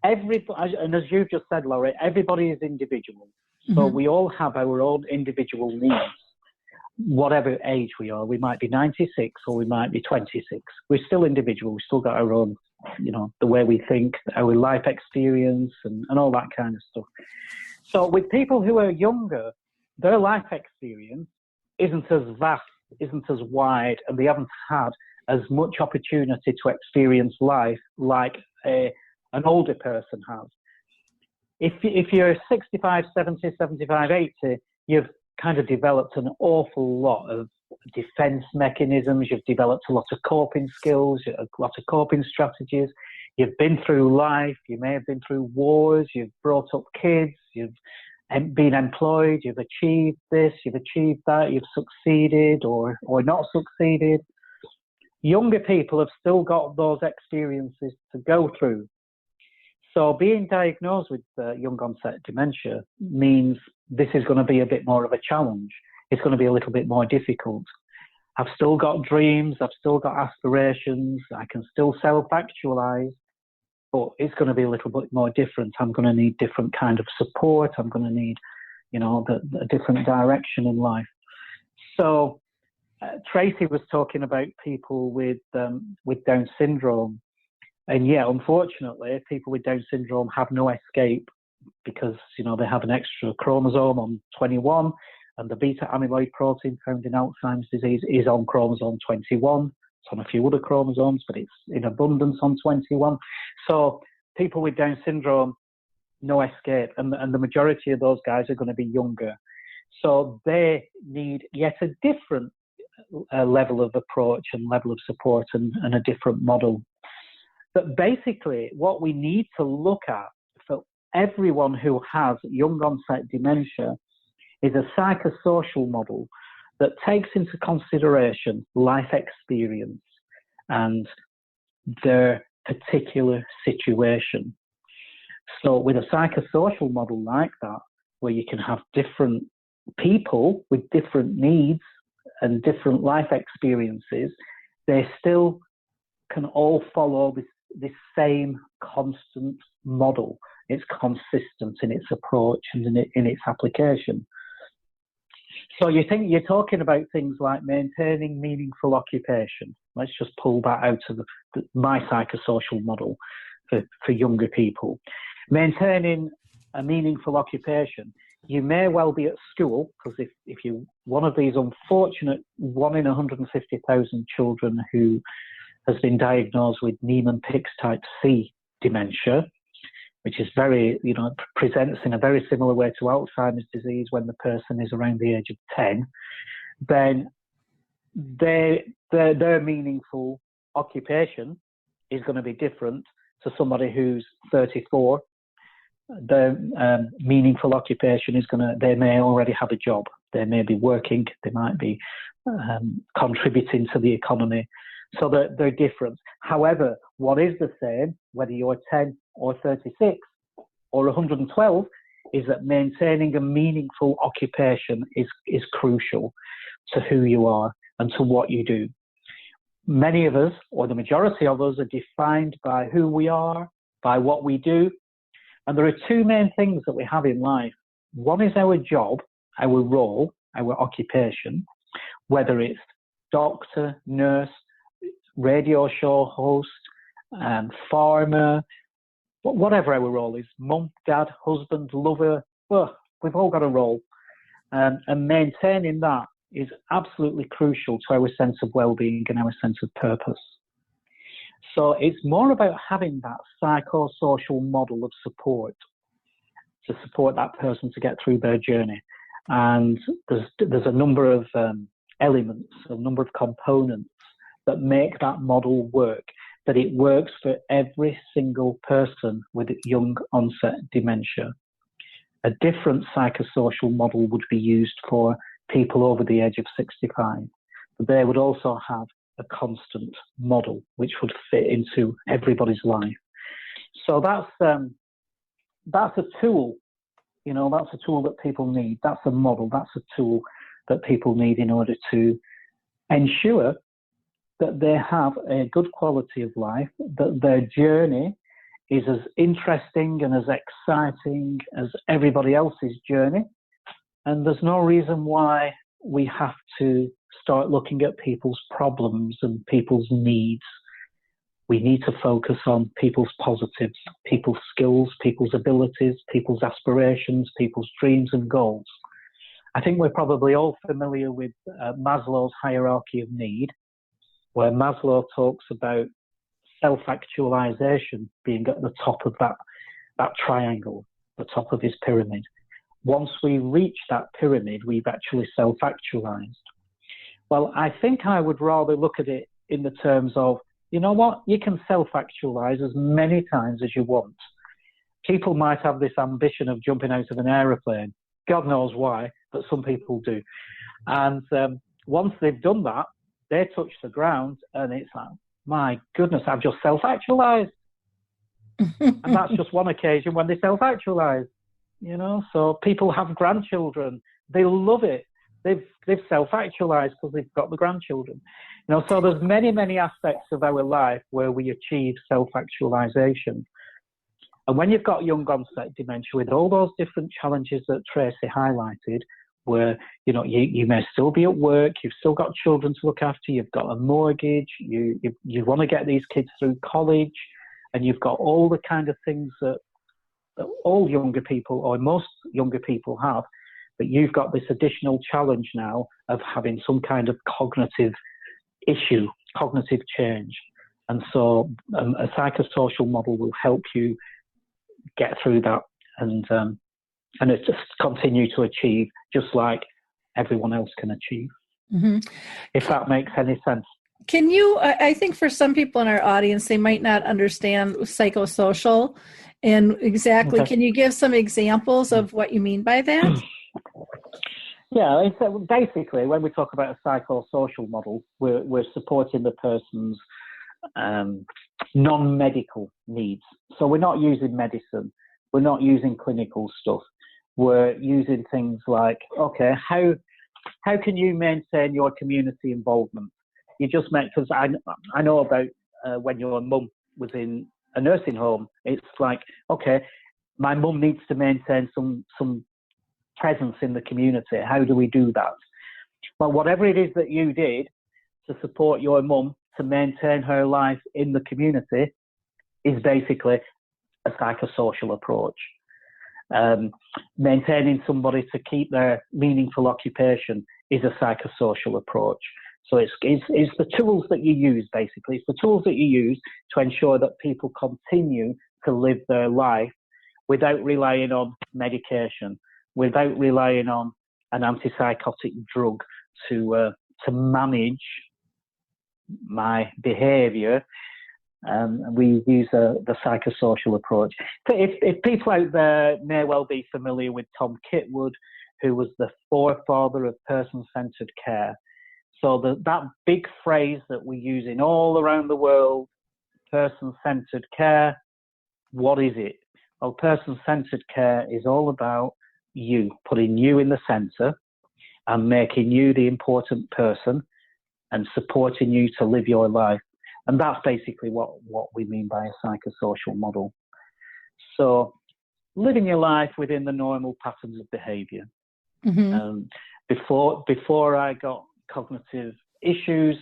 And as you've just said, Laurie, everybody is individual. So mm-hmm. we all have our own individual needs, whatever age we are. We might be 96 or we might be 26. We're still individual. We've still got our own, you know, the way we think, our life experience and all that kind of stuff. So with people who are younger, their life experience isn't as vast, isn't as wide, and they haven't had as much opportunity to experience life like an older person has. If you're 65, 70, 75, 80, you've kind of developed an awful lot of defense mechanisms, you've developed a lot of coping skills, a lot of coping strategies, you've been through life, you may have been through wars, you've brought up kids, you've been employed, you've achieved this, you've achieved that, you've succeeded or not succeeded. Younger people have still got those experiences to go through. So being diagnosed with young onset dementia means this is going to be a bit more of a challenge. It's going to be a little bit more difficult. I've still got dreams, I've still got aspirations, I can still self-actualize, but it's going to be a little bit more different. I'm going to need different kind of support. I'm going to need, you know, a different direction in life. So Tracey was talking about people with Down syndrome. And yeah, unfortunately, people with Down syndrome have no escape because, you know, they have an extra chromosome on 21, and the beta amyloid protein found in Alzheimer's disease is on chromosome 21. It's on a few other chromosomes, but it's in abundance on 21. So people with Down syndrome, no escape, and the majority of those guys are going to be younger. So they need yet a different level of approach and level of support and a different model. But basically, what we need to look at for everyone who has young onset dementia is a psychosocial model that takes into consideration life experience and their particular situation. So with a psychosocial model like that, where you can have different people with different needs and different life experiences, they still can all follow this same constant model. It's consistent in its approach and in its application. So you're talking about things like maintaining meaningful occupation. Let's just pull that out of my psychosocial model for younger people. Maintaining a meaningful occupation. You may well be at school, because if you're one of these unfortunate 1 in 150,000 children who has been diagnosed with Niemann-Pick type C dementia, which is presents in a very similar way to Alzheimer's disease when the person is around the age of 10, then their meaningful occupation is going to be different to somebody who's 34. Their meaningful occupation is they may already have a job, they may be working, they might be contributing to the economy. So they're different. However, what is the same, whether you're 10 or 36 or 112, is that maintaining a meaningful occupation is crucial to who you are and to what you do. Many of us, or the majority of us, are defined by who we are, by what we do. And there are two main things that we have in life. One is our job, our role, our occupation, whether it's doctor, nurse, radio show host, farmer, whatever our role is, mum, dad, husband, lover, well, we've all got a role. And maintaining that is absolutely crucial to our sense of well-being and our sense of purpose. So it's more about having that psychosocial model of support to support that person to get through their journey. And there's a number of elements, a number of components that make that model work, that it works for every single person with young onset dementia. A different psychosocial model would be used for people over the age of 65, but they would also have a constant model which would fit into everybody's life. So that's a tool, that's a tool that people need. That's a model, that's a tool that people need in order to ensure that they have a good quality of life, that their journey is as interesting and as exciting as everybody else's journey. And there's no reason why we have to start looking at people's problems and people's needs. We need to focus on people's positives, people's skills, people's abilities, people's aspirations, people's dreams and goals. I think we're probably all familiar with Maslow's hierarchy of need, where Maslow talks about self-actualization being at the top of that triangle, the top of his pyramid. Once we reach that pyramid, we've actually self-actualized. Well, I think I would rather look at it in the terms of, you know what, you can self-actualize as many times as you want. People might have this ambition of jumping out of an aeroplane. God knows why, but some people do. And once they've done that, they touch the ground and it's like, my goodness, I've just self-actualized. And that's just one occasion when they self-actualize, So people have grandchildren. They love it. They've self-actualized because they've got the grandchildren. So there's many, many aspects of our life where we achieve self-actualization. And when you've got young onset dementia with all those different challenges that Tracey highlighted, where, you may still be at work, you've still got children to look after, you've got a mortgage, you want to get these kids through college, and you've got all the kind of things that all younger people, or most younger people have, but you've got this additional challenge now of having some kind of cognitive issue, cognitive change. And so a psychosocial model will help you get through that and it's just continue to achieve just like everyone else can achieve. Mm-hmm. If that makes any sense. Can you, I think for some people in our audience, they might not understand psychosocial and exactly, okay. Can you give some examples of what you mean by that? Yeah, it's, basically when we talk about a psychosocial model, we're supporting the person's non-medical needs. So we're not using medicine, we're not using clinical stuff. We're using things like, okay, how can you maintain your community involvement? You just met, because I know about when your mum was in a nursing home, it's like, okay, my mum needs to maintain some presence in the community. How do we do that? Well, whatever it is that you did to support your mum to maintain her life in the community is basically a psychosocial approach. Maintaining somebody to keep their meaningful occupation is a psychosocial approach. So it's the tools that you use, basically. It's the tools that you use to ensure that people continue to live their life without relying on medication, without relying on an antipsychotic drug to manage my behaviour. We use the psychosocial approach. If people out there may well be familiar with Tom Kitwood, who was the forefather of person-centred care. So that big phrase that we use in all around the world, person-centred care, what is it? Well, person-centred care is all about you, putting you in the centre and making you the important person and supporting you to live your life. And that's basically what we mean by a psychosocial model. So living your life within the normal patterns of behaviour. Mm-hmm. Before I got cognitive issues,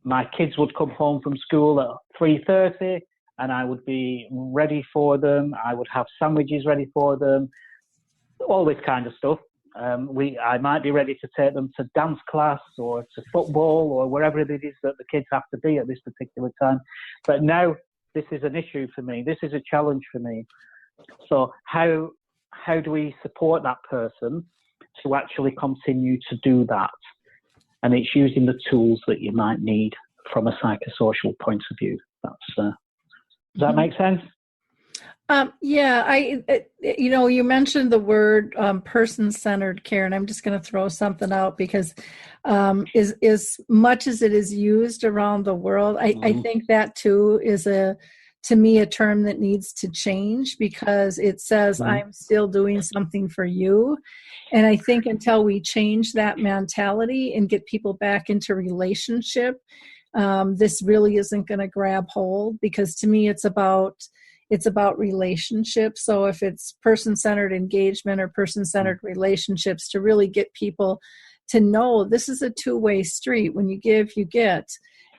my kids would come home from school at 3:30 and I would be ready for them. I would have sandwiches ready for them, all this kind of stuff. I might be ready to take them to dance class or to football or wherever it is that the kids have to be at this particular time. But now this is an issue for me. This is a challenge for me. So how do we support that person to actually continue to do that? And it's using the tools that you might need from a psychosocial point of view. Does that make sense? Yeah, you mentioned the word person-centered care, and I'm just going to throw something out because as much as it is used around the world, I think that too is to me a term that needs to change because it says I'm still doing something for you. And I think until we change that mentality and get people back into relationship, this really isn't going to grab hold, because to me it's about relationships. So if it's person-centered engagement or person-centered relationships, to really get people to know this is a two-way street. When you give, you get.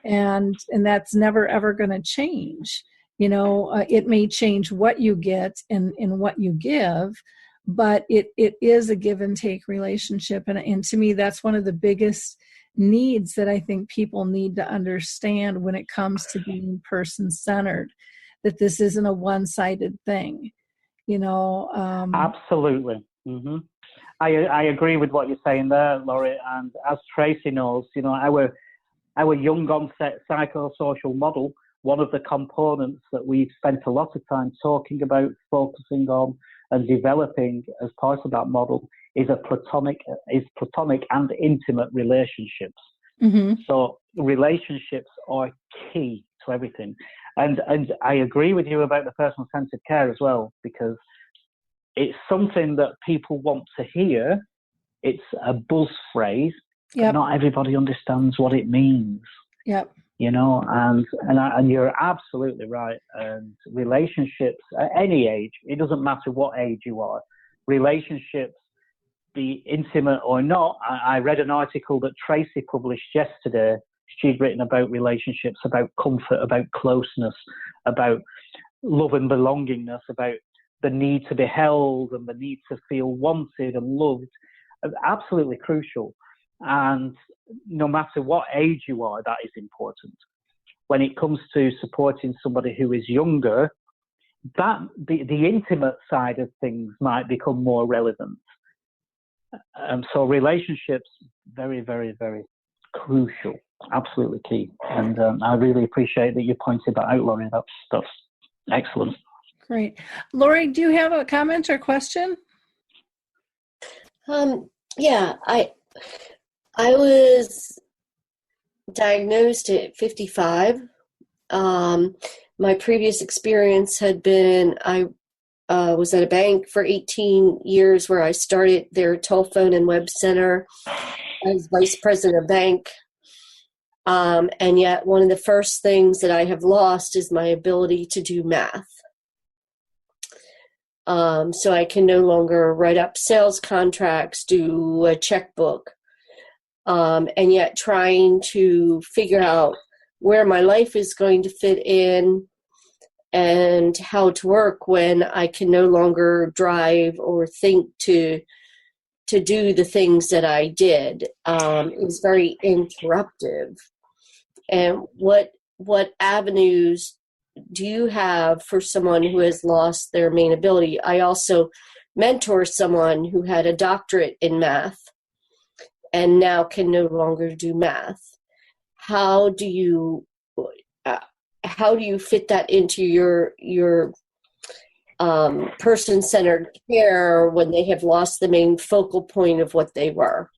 And that's never, ever going to change. It may change what you get and what you give, but it is a give and take relationship. And to me, that's one of the biggest needs that I think people need to understand when it comes to being person-centered, that this isn't a one-sided thing, Absolutely. Mm-hmm. I agree with what you're saying there, Laurie. And as Tracey knows, our young onset psychosocial model, one of the components that we've spent a lot of time talking about, focusing on and developing as part of that model is platonic and intimate relationships. Mm-hmm. So relationships are key to everything. And I agree with you about the person-centered care as well, because it's something that people want to hear. It's a buzz phrase, but not everybody understands what it means. Yep. And you're absolutely right. And relationships at any age, it doesn't matter what age you are, relationships, be intimate or not. I read an article that Tracey published yesterday. She'd written about relationships, about comfort, about closeness, about love and belongingness, about the need to be held and the need to feel wanted and loved. Absolutely crucial. And no matter what age you are, that is important. when it comes to supporting somebody who is younger, that the intimate side of things might become more relevant. So relationships, very, very, very crucial, absolutely key. And I really appreciate that you pointed that out, Lori. That's excellent. Great. Lori, do you have a comment or question? Yeah, I was diagnosed at 55. My previous experience had been I was at a bank for 18 years where I started their telephone and web center. I was vice president of bank. And yet one of the first things that I have lost is my ability to do math. So I can no longer write up sales contracts, do a checkbook, and yet trying to figure out where my life is going to fit in and how to work when I can no longer drive or think to do the things that I did. It was very interruptive. And what avenues do you have for someone who has lost their main ability? I also mentor someone who had a doctorate in math and now can no longer do math. How do you fit that into your person-centered care when they have lost the main focal point of what they were?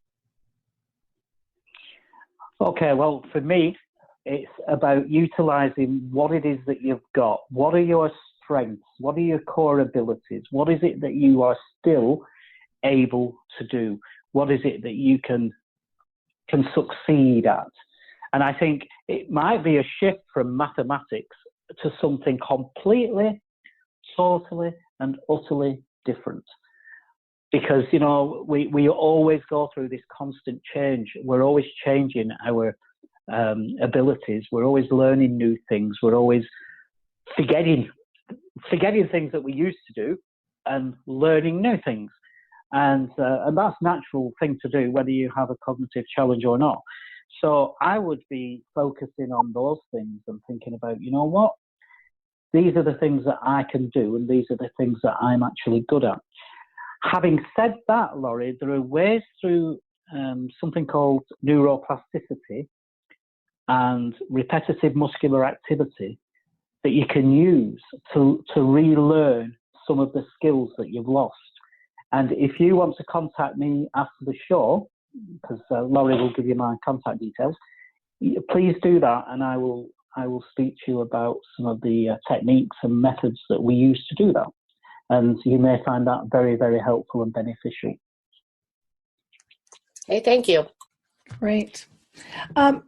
Okay, well, for me, it's about utilizing what it is that you've got. What are your strengths? What are your core abilities? What is it that you are still able to do? What is it that you can succeed at? And I think it might be a shift from mathematics to something completely, totally, and utterly different. Because, you know, we always go through this constant change. We're always changing our abilities. We're always learning new things. We're always forgetting things that we used to do and learning new things. And that's a natural thing to do, whether you have a cognitive challenge or not. So I would be focusing on those things and thinking about, you know what, these are the things that I can do and these are the things that I'm actually good at. Having said that, Laurie, there are ways through something called neuroplasticity and repetitive muscular activity that you can use to relearn some of the skills that you've lost. And if you want to contact me after the show, because Laurie will give you my contact details, please do that, and I will speak to you about some of the techniques and methods that we use to do that. And you may find that very, very helpful and beneficial. Hey, thank you. Great.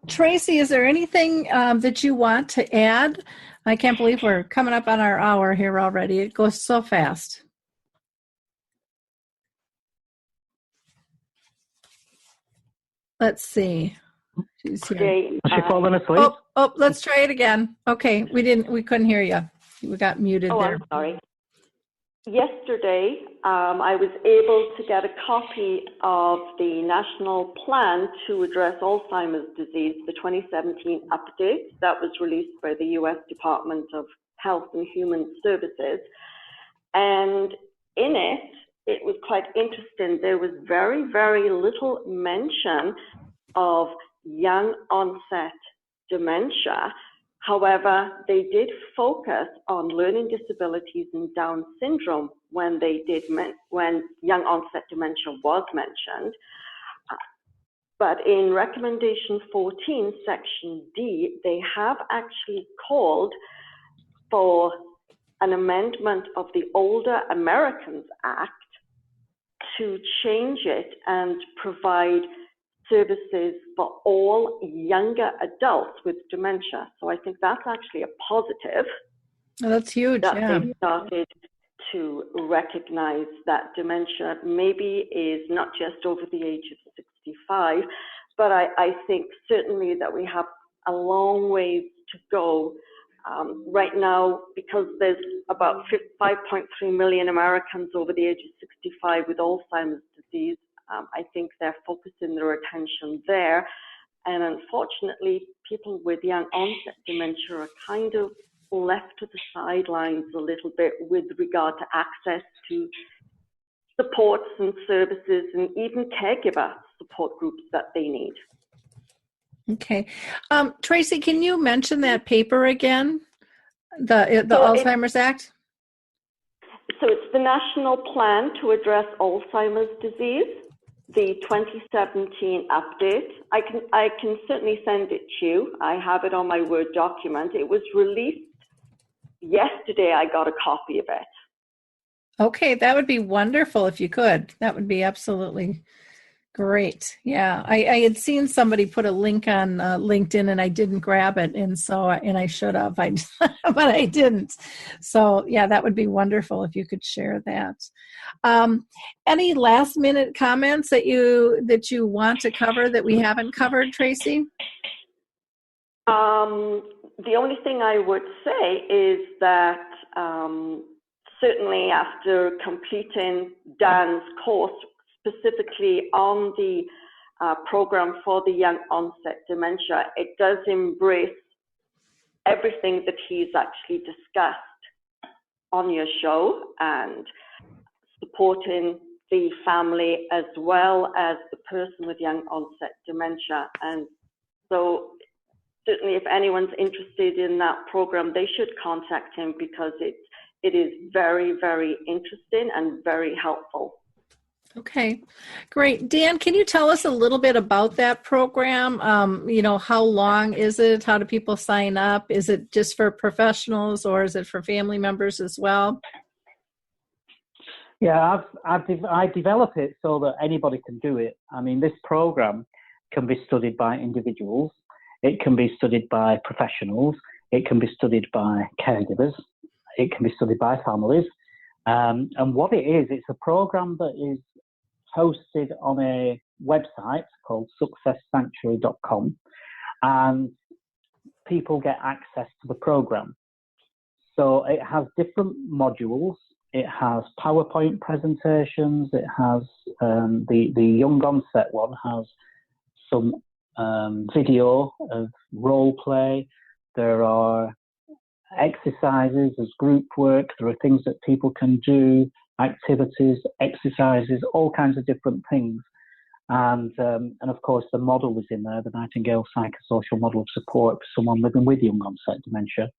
Tracey, is there anything that you want to add? I can't believe we're coming up on our hour here already. It goes so fast. Let's see. She's here. Has she fallen asleep? Oh, let's try it again. Okay, we couldn't hear you. We got muted there. I'm sorry. Yesterday, I was able to get a copy of the National Plan to Address Alzheimer's Disease, the 2017 update that was released by the US Department of Health and Human Services. And in it, it was quite interesting. There was very, very little mention of young onset dementia. However, they did focus on learning disabilities and Down syndrome when young onset dementia was mentioned. But in recommendation 14, section D, they have actually called for an amendment of the Older Americans Act to change it and provide services for all younger adults with dementia. So I think that's actually a positive. Oh, that's huge. That yeah. They've started to recognize that dementia maybe is not just over the age of 65, but I think certainly that we have a long way to go. Right now, because there's about 5.3 million Americans over the age of 65 with Alzheimer's disease, I think they're focusing their attention there. And unfortunately, people with young onset dementia are kind of left to the sidelines a little bit with regard to access to supports and services and even caregiver support groups that they need. Okay. Tracey, can you mention that paper again? The Alzheimer's Act? So it's the National Plan to Address Alzheimer's Disease, the 2017 update. I can certainly send it to you. I have it on my Word document. It was released yesterday. I got a copy of it. Okay, that would be wonderful if you could. That would be absolutely great. Yeah, I had seen somebody put a link on LinkedIn and I didn't grab it, and I should have, but I didn't. So yeah, that would be wonderful if you could share that. Any last minute comments that you want to cover that we haven't covered, Tracey? The only thing I would say is that certainly after completing Dan's course, specifically on the program for the young onset dementia, it does embrace everything that he's actually discussed on your show and supporting the family as well as the person with young onset dementia. And so certainly if anyone's interested in that program, they should contact him because it is very, very interesting and very helpful. Okay, great. Dan, can you tell us a little bit about that program? How long is it? How do people sign up? Is it just for professionals or is it for family members as well? Yeah, I develop it so that anybody can do it. I mean, this program can be studied by individuals. It can be studied by professionals. It can be studied by caregivers. It can be studied by families. And what it is, it's a program that is hosted on a website called successsanctuary.com, and people get access to the program. So it has different modules. It has PowerPoint presentations. It has the young onset one has some video of role play. There are exercises, there's group work, there are things that people can do, activities, exercises, all kinds of different things. And of course the model is in there, the Nightingale psychosocial model of support for someone living with young onset dementia.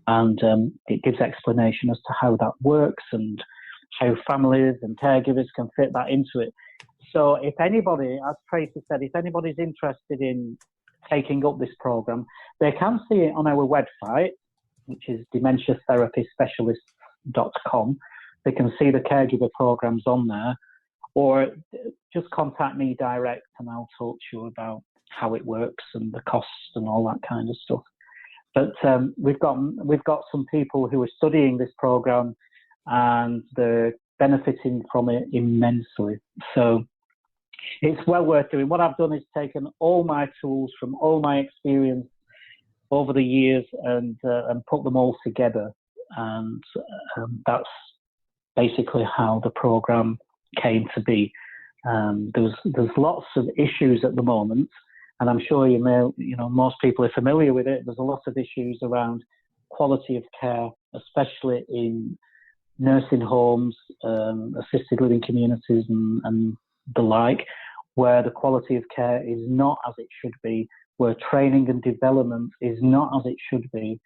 And it gives explanation as to how that works and how families and caregivers can fit that into it. So if anybody, as Tracey said, if anybody's interested in taking up this program, they can see it on our website, which is dementiatherapyspecialist.com. They can see the caregiver programs on there, or just contact me direct and I'll talk to you about how it works and the costs and all that kind of stuff. But we've got some people who are studying this program and they're benefiting from it immensely. So it's well worth doing. What I've done is taken all my tools from all my experience over the years and put them all together, and that's basically how the program came to be. There's lots of issues at the moment, and I'm sure most people are familiar with it. There's a lot of issues around quality of care, especially in nursing homes, assisted living communities, and the like, where the quality of care is not as it should be, where training and development is not as it should be.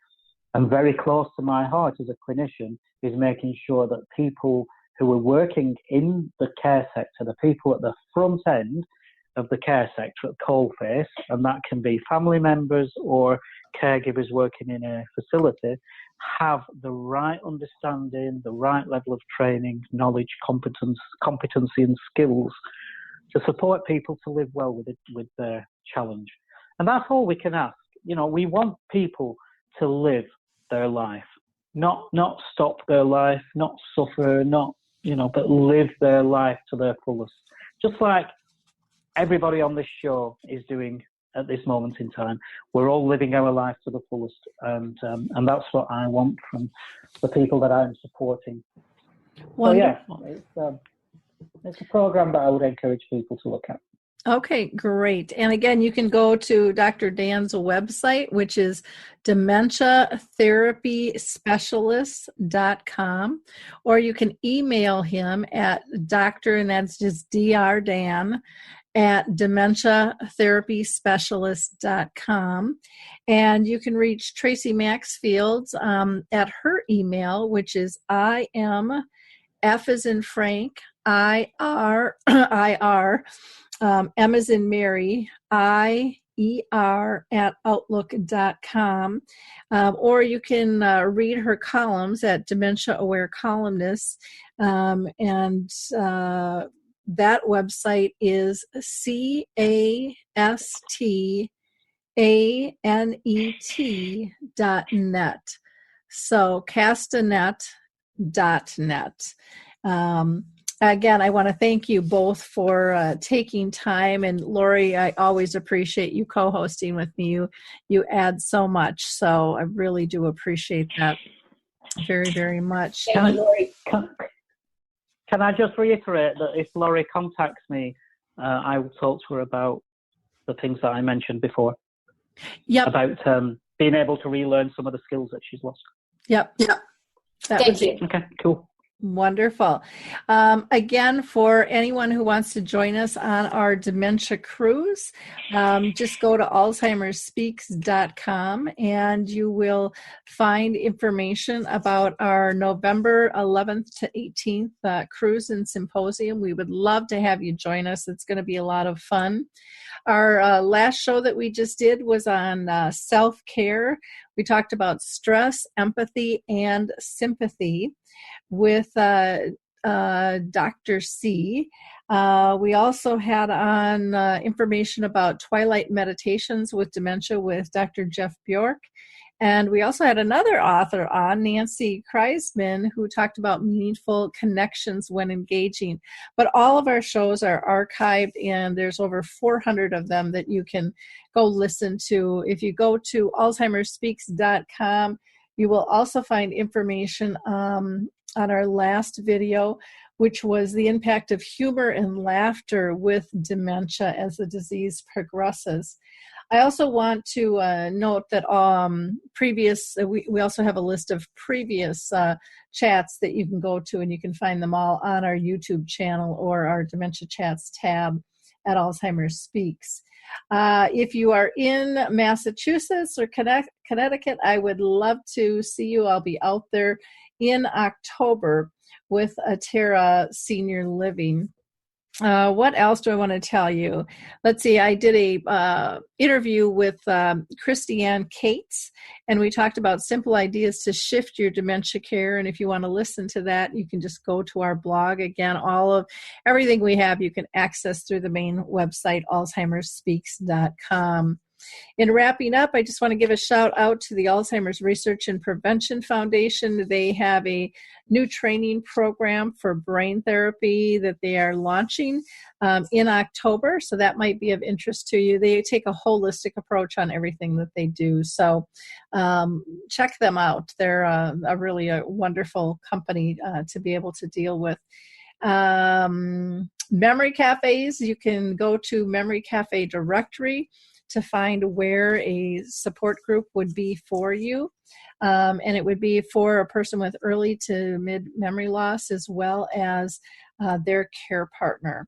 And very close to my heart as a clinician is making sure that people who are working in the care sector, the people at the front end of the care sector at coalface, and that can be family members or caregivers working in a facility, have the right understanding, the right level of training, knowledge, competency and skills to support people to live well with their challenge. And that's all we can ask. We want people to live their life, not stop their life, not suffer, but live their life to their fullest. Just like everybody on this show is doing at this moment in time. We're all living our life to the fullest, and that's what I want from the people that I'm supporting. Wonderful. So yeah, it's a program that I would encourage people to look at. Okay, great. And again, you can go to Dr. Dan's website, which is dementiatherapyspecialist.com, or you can email him at Dr. and that's just Dr. Dan at dementiatherapyspecialist.com. And you can reach Tracey Maxfield at her email, which is IM, F as in Frank, IR, M as in Mary, IER at outlook.com. Or you can read her columns at Dementia Aware Columnist. That website is castanet.net. So castanet.net. Again, I want to thank you both for taking time. And Lori, I always appreciate you co-hosting with me. You add so much. So I really do appreciate that very, very much. Thank you, Lori. Can I just reiterate that if Lori contacts me, I will talk to her about the things that I mentioned before. Yep. About being able to relearn some of the skills that she's lost. Yep. Thank you. Okay, cool. Wonderful. Again, for anyone who wants to join us on our dementia cruise, just go to alzheimersspeaks.com and you will find information about our November 11th to 18th cruise and symposium. We would love to have you join us. It's going to be a lot of fun. Our last show that we just did was on self-care. We talked about stress, empathy, and sympathy with Dr. C. We also had on information about twilight meditations with dementia with Dr. Jeff Bjork. And we also had another author on, Nancy Kreisman, who talked about meaningful connections when engaging. But all of our shows are archived, and there's over 400 of them that you can go listen to. If you go to alzheimersspeaks.com, you will also find information on our last video, which was the impact of humor and laughter with dementia as the disease progresses. I also want to note that we also have a list of previous chats that you can go to, and you can find them all on our YouTube channel or our Dementia Chats tab at Alzheimer's Speaks. If you are in Massachusetts or Connecticut, I would love to see you. I'll be out there in October with Atera Senior Living. What else do I want to tell you? Let's see. I did a interview with Christiane Cates, and we talked about simple ideas to shift your dementia care. And if you want to listen to that, you can just go to our blog. Again, all of everything we have, you can access through the main website, alzheimersspeaks.com. In wrapping up, I just want to give a shout out to the Alzheimer's Research and Prevention Foundation. They have a new training program for brain therapy that they are launching in October, so that might be of interest to you. They take a holistic approach on everything that they do, so check them out. They're a really wonderful company to be able to deal with. Memory cafes, you can go to Memory Cafe directory to find where a support group would be for you. And it would be for a person with early to mid memory loss as well as their care partner.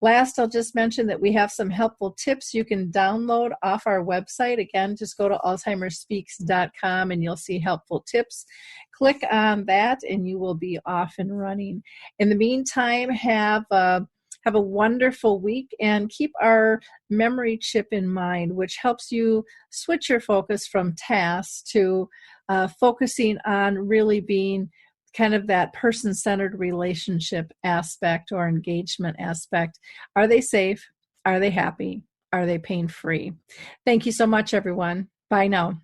Last, I'll just mention that we have some helpful tips you can download off our website. Again, just go to alzheimersspeaks.com and you'll see helpful tips. Click on that and you will be off and running. In the meantime, have a wonderful week and keep our memory chip in mind, which helps you switch your focus from tasks to focusing on really being kind of that person-centered relationship aspect or engagement aspect. Are they safe? Are they happy? Are they pain-free? Thank you so much, everyone. Bye now.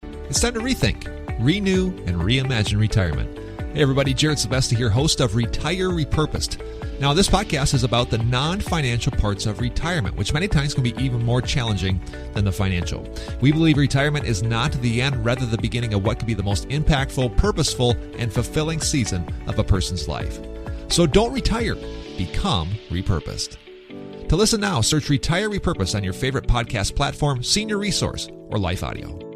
It's time to rethink, renew, and reimagine retirement. Hey everybody, Jared Sebesti here, host of Retire Repurposed. Now, this podcast is about the non-financial parts of retirement, which many times can be even more challenging than the financial. We believe retirement is not the end, rather the beginning of what could be the most impactful, purposeful, and fulfilling season of a person's life. So don't retire. Become repurposed. To listen now, search Retire Repurposed on your favorite podcast platform, Senior Resource, or Life Audio.